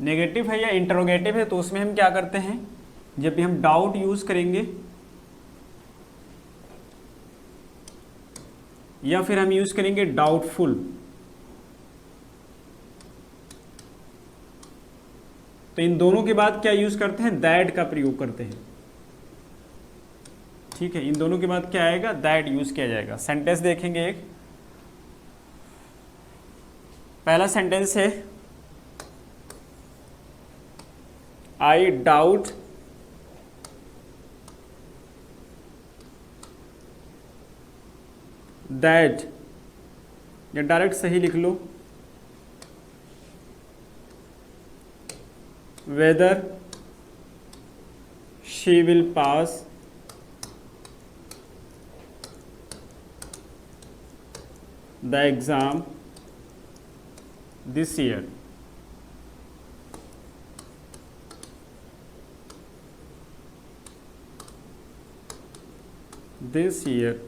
नेगेटिव है या इंटरोगेटिव है तो उसमें हम क्या करते हैं, जब भी हम डाउट यूज करेंगे या फिर हम यूज करेंगे डाउटफुल, तो इन दोनों के बाद क्या यूज करते हैं, दैट का प्रयोग करते हैं। ठीक है, इन दोनों के बाद क्या आएगा, दैट यूज किया जाएगा। सेंटेंस देखेंगे एक, पहला सेंटेंस है आई डाउट दैट, या डायरेक्ट सही लिख लो, whether she will pass the exam this year. This year.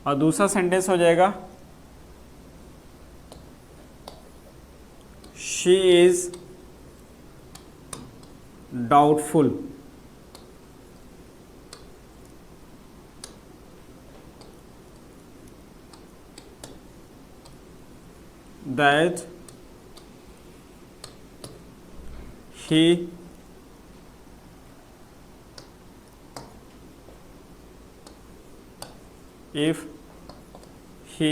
और दूसरा सेंटेंस हो जाएगा she is doubtful that he if he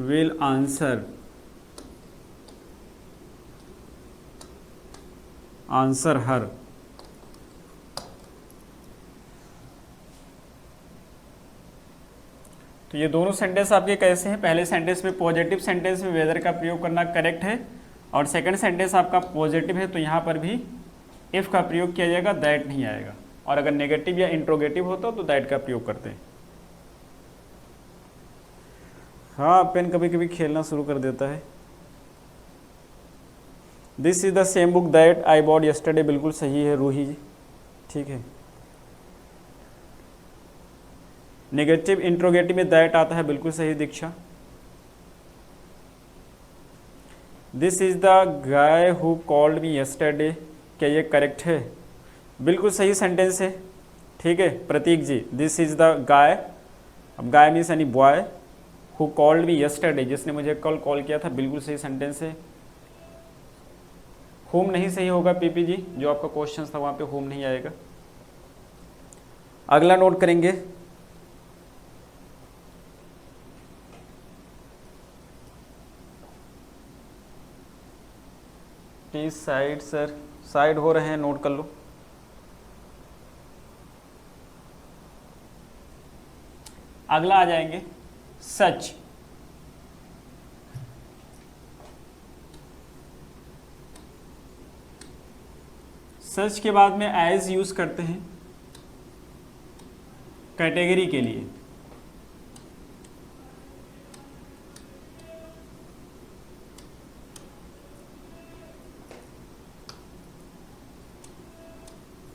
will answer her। तो ये दोनों सेंटेंस आपके कैसे हैं, पहले सेंटेंस में पॉजिटिव सेंटेंस में वेदर का प्रयोग करना करेक्ट है, और सेकंड सेंटेंस आपका पॉजिटिव है तो यहाँ पर भी इफ़ का प्रयोग किया जाएगा, दैट नहीं आएगा। और अगर नेगेटिव या इंट्रोगेटिव होता तो दैट का प्रयोग करते हैं। हाँ, पेन कभी कभी खेलना शुरू कर देता है। This is the same book that I bought yesterday, बिल्कुल सही है रूही जी, ठीक है। नेगेटिव इंट्रोगेटिव में दैट आता है, बिल्कुल सही Diksha. This is the guy who called me yesterday, क्या ये करेक्ट है, बिल्कुल सही सेंटेंस है, ठीक है। प्रतीक जी, दिस इज द गाय, अब गाय मीन्स यानी boy, who called me yesterday, जिसने मुझे कल कॉल किया था, बिल्कुल सही सेंटेंस है। होम नहीं सही होगा पीपी जी, जो आपका क्वेश्चन था वहाँ पे होम नहीं आएगा। अगला नोट करेंगे, प्लीज साइड सर, साइड हो रहे हैं, नोट कर लो। अगला आ जाएंगे सच। सच के बाद में एज यूज करते हैं कैटेगरी के लिए।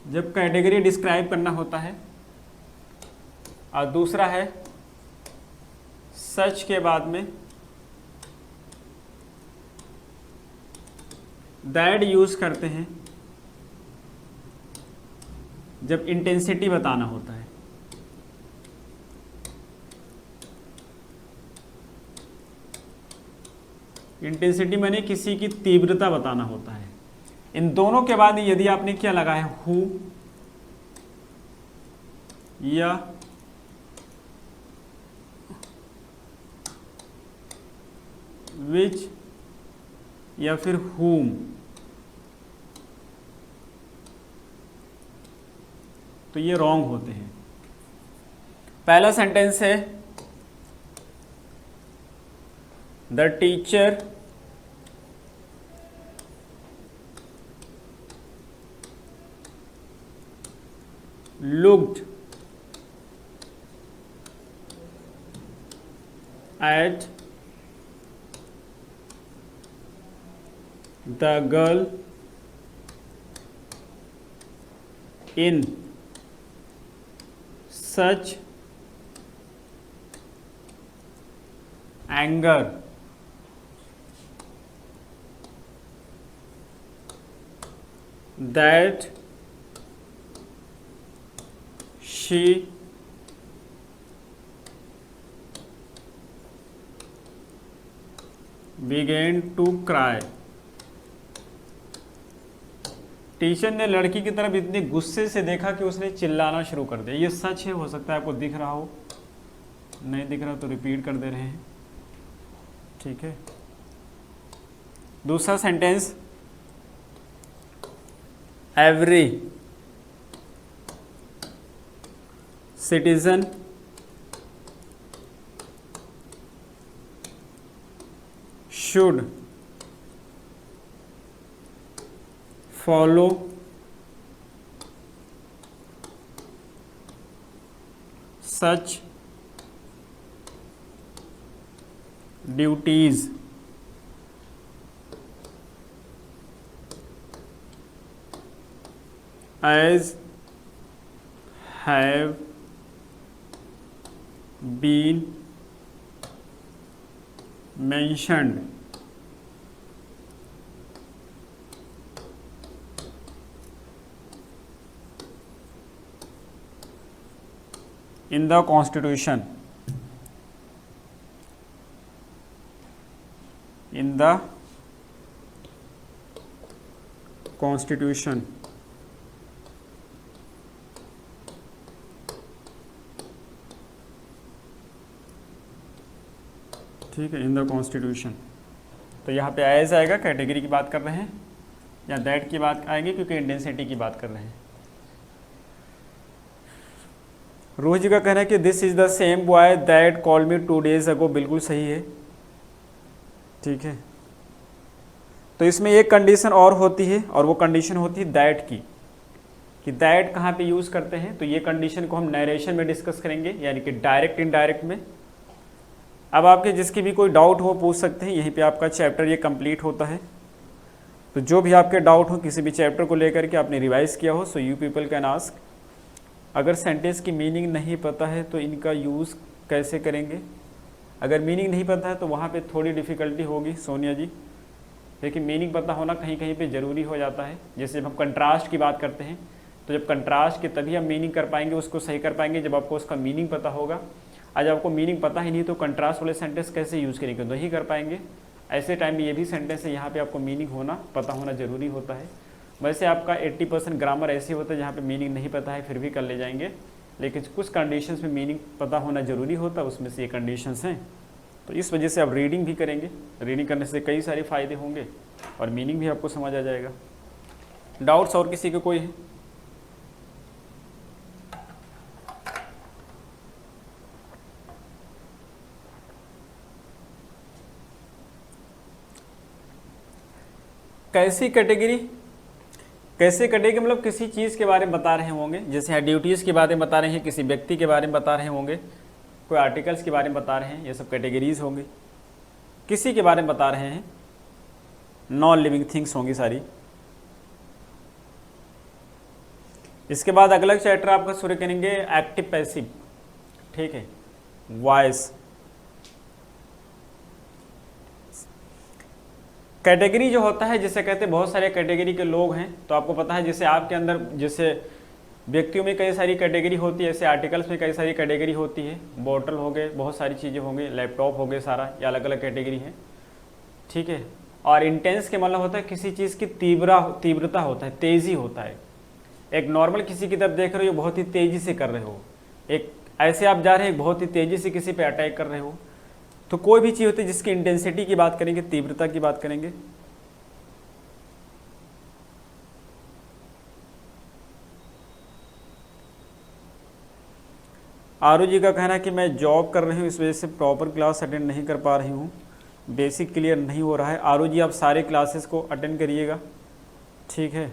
जब कैटेगरी डिस्क्राइब करना होता है, और दूसरा है सच के बाद में दैट यूज करते हैं जब इंटेंसिटी बताना होता है। इंटेंसिटी माने किसी की तीव्रता बताना होता है। इन दोनों के बाद यदि आपने क्या लगाया, हु या विच या फिर whom, तो ये रॉन्ग होते हैं। पहला सेंटेंस है the teacher looked at the girl in such anger, that she began to cry। Teacher ने लड़की की तरफ इतने गुस्से से देखा कि उसने चिल्लाना शुरू कर दिया। ये सच है, हो सकता है आपको दिख रहा हो, नहीं दिख रहा तो रिपीट कर दे रहे हैं, ठीक है। दूसरा sentence, every citizen should follow such duties as have been mentioned in the Constitution, in the Constitution। ठीक है, इन द कॉन्स्टिट्यूशन। तो यहाँ पे एज आएगा, कैटेगरी की बात कर रहे हैं, या दैट की बात आएगी क्योंकि इंटेंसिटी की बात कर रहे हैं। रोहित जी का कहना है कि this is the same boy that call me 2 days अगो, बिल्कुल सही है, ठीक है। तो इसमें एक कंडीशन और होती है, और वो कंडीशन होती है दैट की, कि दैट कहाँ पे यूज़ करते हैं। तो ये कंडीशन को हम नरेशन में डिस्कस करेंगे, यानी कि डायरेक्ट इनडायरेक्ट में। अब आपके जिसकी भी कोई डाउट हो पूछ सकते हैं, यहीं पे आपका चैप्टर ये कंप्लीट होता है। तो जो भी आपके डाउट हो किसी भी चैप्टर को लेकर के आपने रिवाइज किया हो, so you people can ask. अगर सेंटेंस की मीनिंग नहीं पता है तो इनका यूज़ कैसे करेंगे। अगर मीनिंग नहीं पता है तो वहाँ पे थोड़ी डिफ़िकल्टी होगी सोनिया जी, लेकिन मीनिंग पता होना कहीं कहीं पे ज़रूरी हो जाता है। जैसे हम कंट्रास्ट की बात करते हैं, तो जब कंट्रास्ट की तभी हम मीनिंग कर पाएंगे, उसको सही कर पाएंगे जब आपको उसका मीनिंग पता होगा। आज आपको मीनिंग पता ही नहीं तो कंट्रास्ट वाले सेंटेंस कैसे यूज़ करेंगे, नहीं कर पाएंगे। ऐसे टाइम में ये भी सेंटेंस है, यहाँ पे आपको मीनिंग होना पता होना ज़रूरी होता है। वैसे आपका 80% ग्रामर ऐसे होता है जहाँ पे मीनिंग नहीं पता है फिर भी कर ले जाएंगे, लेकिन कुछ कंडीशंस में मीनिंग पता होना ज़रूरी होता है, उसमें से ये कंडीशंस हैं। तो इस वजह से आप रीडिंग भी करेंगे, रीडिंग करने से कई सारे फ़ायदे होंगे और मीनिंग भी आपको समझ आ जाएगा। डाउट्स और किसी के कोई है? कैसी कैटेगरी, कैसे कटेगी मतलब किसी चीज़ के बारे में बता रहे होंगे, जैसे ड्यूटीज़ के बारे में बता रहे हैं, किसी व्यक्ति के बारे में बता रहे होंगे, कोई आर्टिकल्स के बारे में बता रहे हैं, ये सब कैटेगरीज होंगी। किसी के बारे में बता रहे हैं, नॉन लिविंग थिंग्स होंगी सारी। इसके बाद अगला चैप्टर आपका शुरू करेंगे एक्टिव पैसिव, ठीक है, वॉइस। कैटेगरी जो होता है जिसे कहते हैं, बहुत सारे कैटेगरी के लोग हैं, तो आपको पता है जैसे आपके अंदर जैसे व्यक्तियों में कई सारी कैटेगरी होती है, ऐसे आर्टिकल्स में कई सारी कैटेगरी होती है, बोतल हो गए, बहुत सारी चीज़ें होंगी, लैपटॉप हो गए, सारा ये अलग अलग कैटेगरी है, ठीक है। और इंटेंस के मतलब होता है किसी चीज़ की तीव्रता होता है, तेज़ी होता है। एक नॉर्मल किसी की तरफ देख रहे हो, बहुत ही तेज़ी से कर रहे हो, एक ऐसे आप जा रहे हैं बहुत ही तेज़ी से किसी पे अटैक कर रहे हो। तो कोई भी चीज़ होती है जिसकी इंटेंसिटी की बात करेंगे, तीव्रता की बात करेंगे। आरू जी का कहना है कि मैं जॉब कर रही हूँ, इस वजह से प्रॉपर क्लास अटेंड नहीं कर पा रही हूँ, बेसिक क्लियर नहीं हो रहा है। आरू जी आप सारे क्लासेस को अटेंड करिएगा, ठीक है।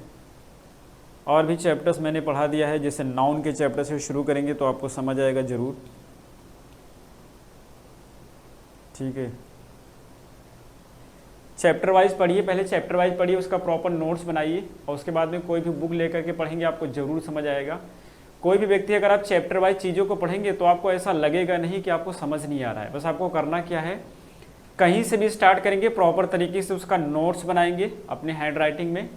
और भी चैप्टर्स मैंने पढ़ा दिया है, जैसे नाउन के चैप्टर से शुरू करेंगे तो आपको समझ आएगा ज़रूर, ठीक है। चैप्टर वाइज पढ़िए, पहले चैप्टर वाइज पढ़िए, उसका प्रॉपर नोट्स बनाइए, और उसके बाद में कोई भी बुक लेकर के पढ़ेंगे आपको ज़रूर समझ आएगा। कोई भी व्यक्ति अगर आप चैप्टर वाइज चीज़ों को पढ़ेंगे तो आपको ऐसा लगेगा नहीं कि आपको समझ नहीं आ रहा है। बस आपको करना क्या है, कहीं से भी स्टार्ट करेंगे, प्रॉपर तरीके से उसका नोट्स बनाएंगे अपने हैंड राइटिंग में।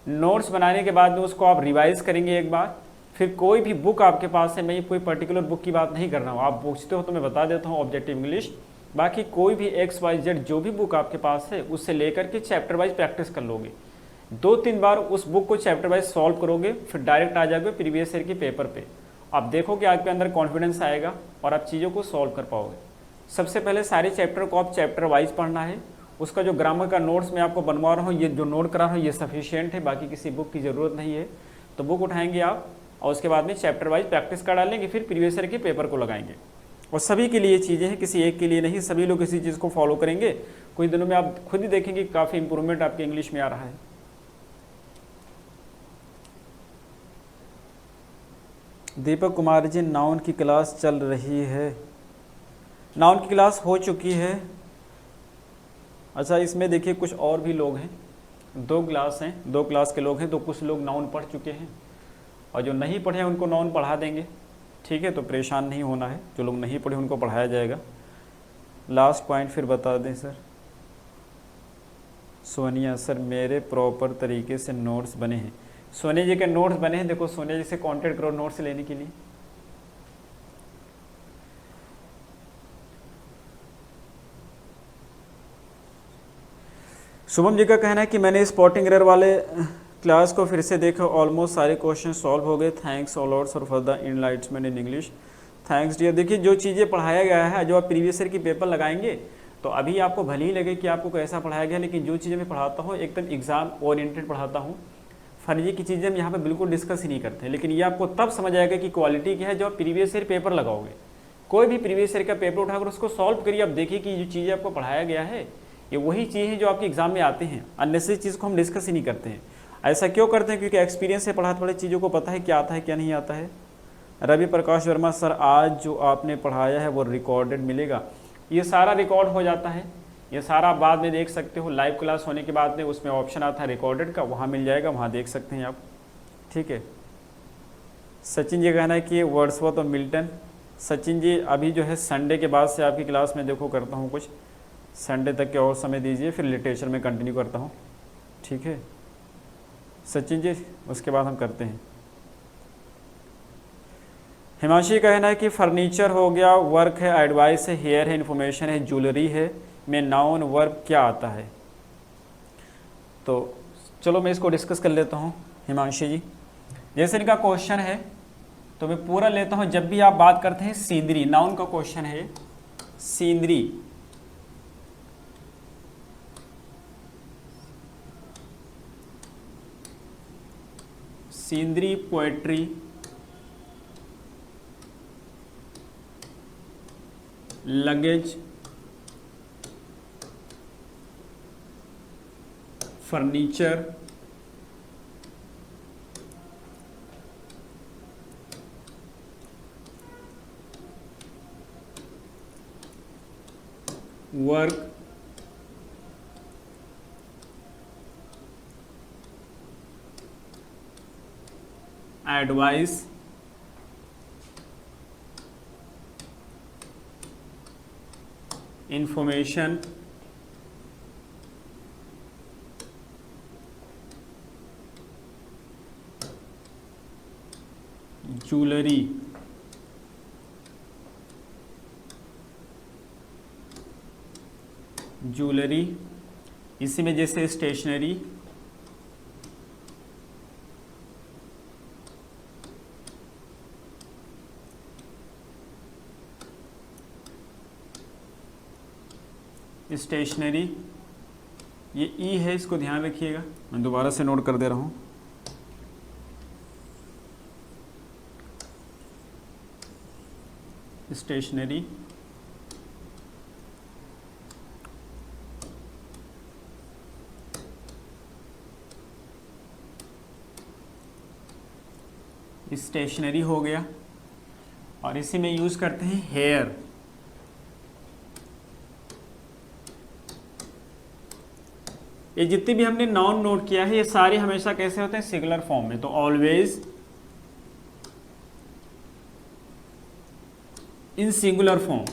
नोट्स बनाने के बाद में उसको आप रिवाइज करेंगे एक बार। फिर कोई भी बुक आपके पास है, मैं कोई पर्टिकुलर बुक की बात नहीं कर रहा हूँ, आप पूछते हो तो मैं बता देता हूँ ऑब्जेक्टिव इंग्लिश। बाकी कोई भी XYZ जो भी बुक आपके पास है उससे लेकर के चैप्टर वाइज प्रैक्टिस कर लोगे। 2-3 बार उस बुक को चैप्टर वाइज सॉल्व करोगे, फिर डायरेक्ट आ जाओगे प्रीवियस ईयर के पेपर पे। आप देखोगे आपके अंदर कॉन्फिडेंस आएगा और आप चीज़ों को सॉल्व कर पाओगे। सबसे पहले सारे चैप्टर को आप चैप्टर वाइज पढ़ना है। उसका जो ग्रामर का नोट्स मैं आपको बनवा रहा हूँ, ये जो नोट करा रहा हूँ ये सफिशिएंट है, बाकी किसी बुक की ज़रूरत नहीं है। तो बुक उठाएंगे आप और उसके बाद में चैप्टर वाइज प्रैक्टिस कर डालेंगे, फिर प्रीवियस ईयर के पेपर को लगाएंगे। और सभी के लिए चीज़ें हैं, किसी एक के लिए नहीं, सभी लोग इसी चीज़ को फॉलो करेंगे। कुछ दिनों में आप खुद ही देखेंगे काफ़ी इंप्रूवमेंट आपके इंग्लिश में आ रहा है। दीपक कुमार जी, नाउन की क्लास चल रही है? नाउन की क्लास हो चुकी है। अच्छा, इसमें देखिए कुछ और भी लोग हैं, 2 क्लास हैं, 2 क्लास के लोग हैं, तो कुछ लोग नाउन पढ़ चुके हैं और जो नहीं पढ़े हैं उनको नाउन पढ़ा देंगे। ठीक है, तो परेशान नहीं होना है, जो लोग नहीं पढ़े उनको पढ़ाया जाएगा। लास्ट पॉइंट फिर बता दें सर। सोनिया, सर मेरे प्रॉपर तरीके से नोट्स बने हैं। सोनिया जी के नोट्स बने हैं, देखो सोनिया जी से कॉन्टेक्ट करो नोट्स लेने के लिए। शुभम जी का कहना है कि मैंने स्पॉटिंग एरर वाले क्लास को फिर से देखा, ऑलमोस्ट सारे क्वेश्चन सॉल्व हो गए। Thanks all lots for the enlightenment in English. Thanks dear. देखिए जो चीज़ें पढ़ाया गया है, जो आप प्रीवियस ईयर की पेपर लगाएंगे तो अभी आपको भले ही लगे कि आपको कैसा पढ़ाया गया, लेकिन जो चीज़ें मैं पढ़ाता हूँ एकदम एग्जाम ओरिएंटेड पढ़ाता हूँ। फर्जी की चीज़ें हम यहाँ पे बिल्कुल डिस्कस ही नहीं करते हैं, लेकिन ये आपको तब समझ आएगा कि क्वालिटी क्या है जो आप प्रीवियस ईयर पेपर लगाओगे। कोई भी प्रीवियस ईयर का पेपर उठाकर उसको सॉल्व करिए, आप देखिए कि जो चीज़ें आपको पढ़ाया गया है ये वही चीज़ है जो आपके एग्जाम में आते हैं। अननेसेसरी चीज़ को हम डिस्कस ही नहीं करते हैं। ऐसा क्यों करते हैं? क्योंकि एक्सपीरियंस से पढ़ाते पढ़े चीज़ों को पता है क्या आता है क्या नहीं आता है। रवि प्रकाश वर्मा, सर आज जो आपने पढ़ाया है वो रिकॉर्डेड मिलेगा? ये सारा रिकॉर्ड हो जाता है, ये सारा बाद में देख सकते हो। लाइव क्लास होने के बाद में उसमें ऑप्शन आता है रिकॉर्डेड का, वहाँ मिल जाएगा, वहाँ देख सकते हैं आप। ठीक है। सचिन जी कहना है कि वर्ड्सवर्थ और मिल्टन। सचिन जी अभी जो है संडे के बाद से आपकी क्लास में देखो करता हूँ कुछ, संडे तक के और समय दीजिए, फिर लिटरेचर में कंटिन्यू करता हूँ। ठीक है सचिन जी, उसके बाद हम करते हैं। हिमांशी कहना है कि फर्नीचर हो गया, वर्क है, एडवाइस है, हेयर है, इन्फॉर्मेशन है, ज्वेलरी है, में नाउन वर्ब क्या आता है? तो चलो मैं इसको डिस्कस कर लेता हूँ हिमांशी जी। जैसे इनका क्वेश्चन है तो मैं पूरा लेता हूँ। जब भी आप बात करते हैं सीनरी, नाउन का क्वेश्चन है scenery, scenery, poetry, luggage, furniture, work, advice, information, jewellery, jewellery, इसी में जैसे स्टेशनरी, स्टेशनरी, ये ई है, इसको ध्यान रखिएगा, मैं दोबारा से नोट कर दे रहा हूँ। स्टेशनरी, स्टेशनरी हो गया। और इसी में यूज करते हैं हेयर, ये जितनी भी हमने नाउन नोट किया है ये सारे हमेशा कैसे होते हैं? सिंगुलर फॉर्म में। तो always in singular form,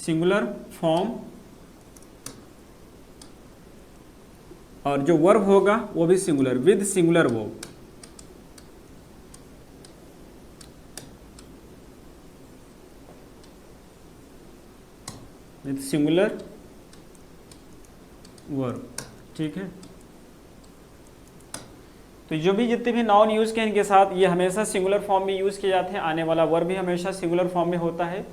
singular form, और जो वर्ब होगा वो भी singular with singular verb. With singular verb, ठीक है। तो जो भी जितने भी नाउन यूज किए इनके साथ ये हमेशा सिंगुलर फॉर्म में यूज किए जाते हैं, आने वाला वर्ब भी हमेशा सिंगुलर फॉर्म में होता है।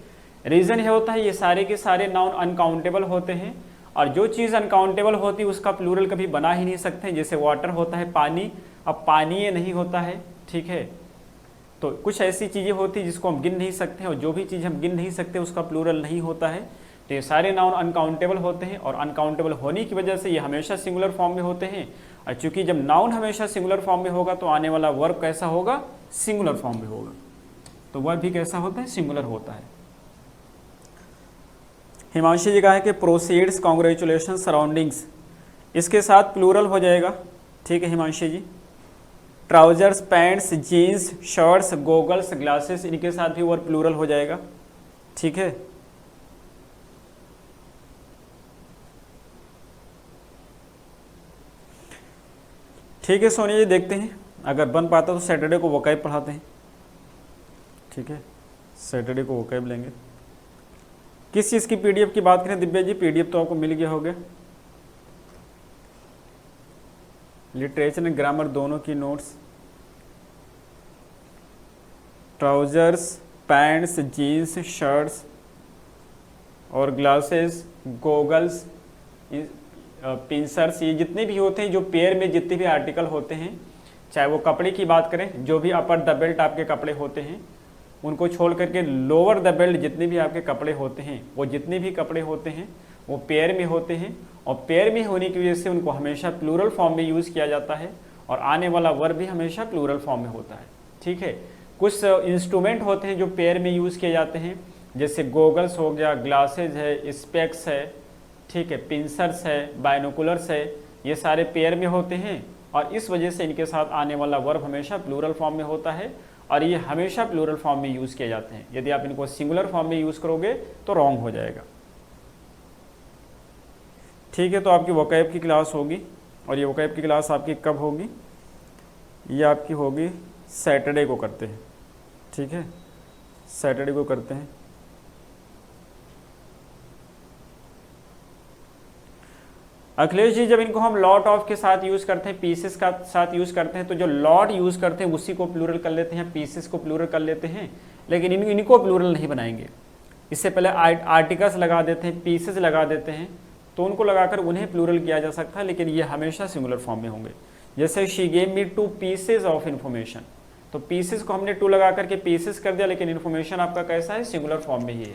रीजन ये होता है ये सारे के सारे नाउन अनकाउंटेबल होते हैं, और जो चीज़ अनकाउंटेबल होती है उसका प्लूरल कभी बना ही नहीं सकते। जैसे वाटर होता है पानी, अब पानी ये नहीं होता है, ठीक है। तो कुछ ऐसी चीज़ें होती हैं जिसको हम गिन नहीं सकते, और जो भी चीज़ हम गिन नहीं सकते उसका प्लूरल नहीं होता है। तो ये सारे नाउन अनकाउंटेबल होते हैं, और अनकाउंटेबल होने की वजह से ये हमेशा सिंगुलर फॉर्म में होते हैं। और चूंकि जब नाउन हमेशा सिंगुलर फॉर्म में होगा तो आने वाला वर्ब कैसा होगा, सिंगुलर फॉर्म में होगा। तो वर्ब भी कैसा होता है, सिंगुलर होता है। हिमांशी जी कहा है कि प्रोसीड्स कॉन्ग्रेचुलेशन सराउंडिंग्स, इसके साथ प्लूरल हो जाएगा, ठीक है Himanshi ji. Trousers, pants, jeans, shirts, goggles, glasses, इनके साथ भी वर्ब प्लूरल हो जाएगा, ठीक है। ठीक है सोनिया जी, देखते हैं अगर बन पाता तो सैटरडे को वोकैब पढ़ाते हैं, ठीक है। सैटरडे को वोकैब लेंगे। किस चीज़ की पीडीएफ की बात करें दिव्या जी, पीडीएफ तो आपको मिल गया होगा, लिटरेचर एंड ग्रामर दोनों की notes. Trousers, pants, jeans, shirts और ग्लासेस, गोगल्स, पिंसर्स, ये जितने भी होते हैं जो पेयर में जितने भी आर्टिकल होते हैं, चाहे वो कपड़े की बात करें, जो भी अपर द बेल्ट आपके कपड़े होते हैं उनको छोड़ करके लोअर द बेल्ट जितने भी आपके कपड़े होते हैं, वो जितने भी कपड़े होते हैं वो पेयर में होते हैं, और पेयर में होने की वजह से उनको हमेशा प्लूरल फॉर्म में यूज़ किया जाता है, और आने वाला वर्ब भी हमेशा प्लूरल फॉर्म में होता है, ठीक है। कुछ इंस्ट्रूमेंट होते हैं जो पेयर में यूज़ किए जाते हैं, जैसे गोगल्स हो गया, ग्लासेज है, स्पेक्स है, ठीक है, पिंसर्स है, बायनोकुलर्स है, ये सारे पेयर में होते हैं, और इस वजह से इनके साथ आने वाला वर्ब हमेशा प्लूरल फॉर्म में होता है, और ये हमेशा प्लूरल फॉर्म में यूज़ किए जाते हैं। यदि आप इनको सिंगुलर फॉर्म में यूज़ करोगे तो रॉन्ग हो जाएगा, ठीक है। तो आपकी वोकैब की क्लास होगी, और ये वोकैब की क्लास आपकी कब होगी, ये आपकी होगी सैटरडे को करते हैं, ठीक है, सैटरडे को करते हैं। अखिलेश जी, जब इनको हम लॉट ऑफ के साथ यूज़ करते हैं, पीसेस का साथ यूज़ करते हैं, तो जो लॉट यूज़ करते हैं उसी को प्लूरल कर लेते हैं, पीसेस को प्लूरल कर लेते हैं, लेकिन इनको प्लूरल नहीं बनाएंगे। इससे पहले आर्टिकल्स लगा देते हैं, पीसेस लगा देते हैं, तो उनको लगाकर उन्हें प्लूरल किया जा सकता है, लेकिन ये हमेशा सिंगुलर फॉर्म में होंगे। जैसे she gave me 2 pieces of information, तो पीसेस को हमने 2 लगा करके पीसेस कर दिया, लेकिन इन्फॉर्मेशन आपका कैसा है, सिंगुलर फॉर्म में ही है,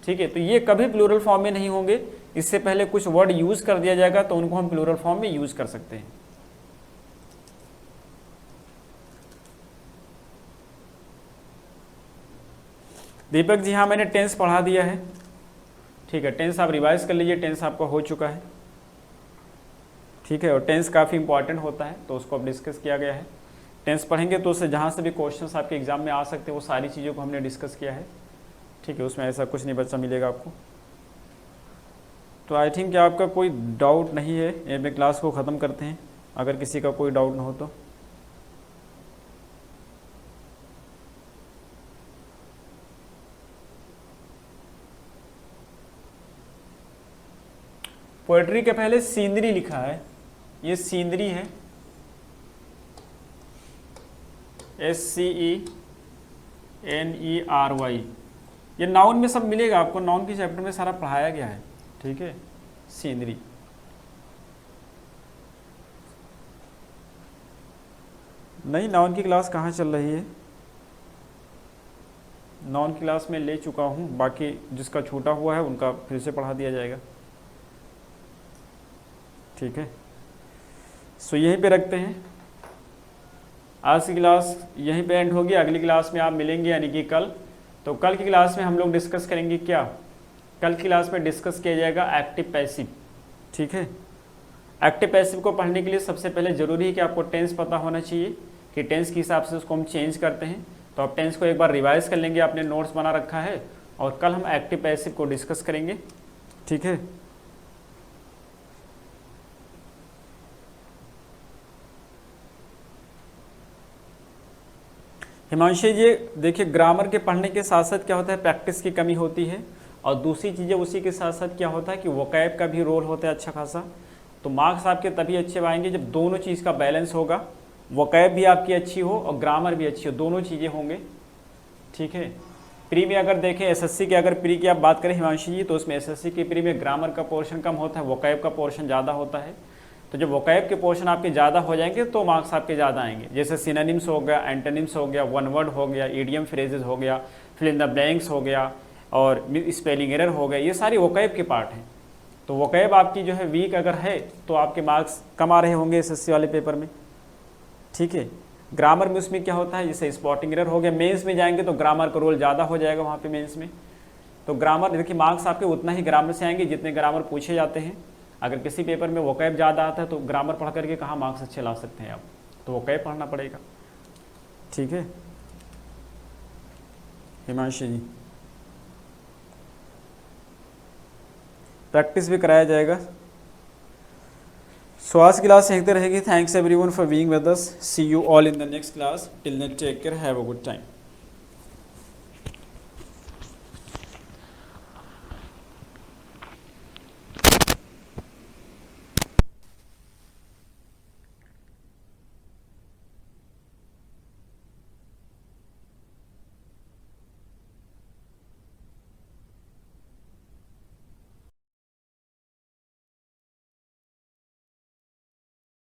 ठीक है। तो ये कभी प्लूरल फॉर्म में नहीं होंगे, इससे पहले कुछ वर्ड यूज कर दिया जाएगा तो उनको हम प्लूरल फॉर्म में यूज कर सकते हैं। दीपक जी, हाँ मैंने टेंस पढ़ा दिया है, ठीक है। टेंस आप रिवाइज कर लीजिए, टेंस आपका हो चुका है, ठीक है। और टेंस काफ़ी इंपॉर्टेंट होता है तो उसको अब डिस्कस किया गया है। टेंस पढ़ेंगे तो उससे जहाँ से भी क्वेश्चंस आपके एग्जाम में आ सकते हैं वो सारी चीज़ों को हमने डिस्कस किया है, ठीक है। उसमें ऐसा कुछ नहीं बच्चा मिलेगा आपको। तो आई थिंक कि आपका कोई डाउट नहीं है, ये मैं क्लास को ख़त्म करते हैं, अगर किसी का कोई डाउट ना हो तो। पोएट्री के पहले सीनरी लिखा है, ये सीनरी है, SCENERY, ये नाउन में सब मिलेगा आपको, नाउन के चैप्टर में सारा पढ़ाया गया है, ठीक है। सीनरी, नहीं नाउन की क्लास कहाँ चल रही है, नाउन की क्लास में ले चुका हूँ, बाकी जिसका छूटा हुआ है उनका फिर से पढ़ा दिया जाएगा, ठीक है। सो यहीं पे रखते हैं, आज की क्लास यहीं पे एंड होगी। अगली क्लास में आप मिलेंगे यानी कि कल। तो कल की क्लास में हम लोग डिस्कस करेंगे क्या, कल की क्लास में डिस्कस किया जाएगा एक्टिव पैसिव, ठीक है। एक्टिव पैसिव को पढ़ने के लिए सबसे पहले ज़रूरी है कि आपको टेंस पता होना चाहिए कि टेंस के हिसाब से उसको हम चेंज करते हैं। तो आप टेंस को एक बार रिवाइज कर लेंगे, आपने नोट्स बना रखा है और कल हम एक्टिव पैसिव को डिस्कस करेंगे, ठीक है। हिमांशु जी देखिए, ग्रामर के पढ़ने के साथ साथ क्या होता है, प्रैक्टिस की कमी होती है, और दूसरी चीज़ें उसी के साथ साथ क्या होता है कि वोकैब का भी रोल होता है अच्छा खासा। तो मार्क्स आपके तभी अच्छे आएंगे जब दोनों चीज़ का बैलेंस होगा, वोकैब भी आपकी अच्छी हो और ग्रामर भी अच्छी हो, दोनों चीज़ें होंगे, ठीक है। प्री में अगर देखें, एसएससी के अगर प्री की आप बात करें हिमांशु जी, तो उसमें एसएससी के प्री में ग्रामर का पोर्शन कम होता है, वोकैब का पोर्शन ज़्यादा होता है। तो जब वोकैब के पोर्शन आपके ज़्यादा हो जाएंगे तो मार्क्स आपके ज़्यादा आएंगे। जैसे सिनोनिम्स हो गया, एंटोनिम्स हो गया, वन वर्ड हो गया, इडियम फ्रेजेस हो गया, फिल इन द ब्लैंक्स हो गया, और स्पेलिंग एरर हो गया, ये सारी वोकैब के पार्ट हैं। तो वोकैब आपकी जो है वीक अगर है तो आपके मार्क्स कम आ रहे होंगे एसएससी वाले पेपर में, ठीक है। ग्रामर में उसमें क्या होता है, जैसे स्पॉटिंग एरर हो गया, मेंस में जाएंगे तो ग्रामर का रोल ज़्यादा हो जाएगा वहाँ पे मेंस में। तो ग्रामर देखिए, मार्क्स आपके उतना ही ग्रामर से आएंगे जितने ग्रामर पूछे जाते हैं। अगर किसी पेपर में वोकैब ज़्यादा आता है तो ग्रामर पढ़ करके कहाँ मार्क्स अच्छे ला सकते हैं आप, तो वोकैब पढ़ना पड़ेगा, ठीक है हिमांशु जी। प्रैक्टिस भी कराया जाएगा। सो आज की क्लास देखते रहेगी। Thanks everyone for being with us. See you all in the next class. Till then take care, have a good time.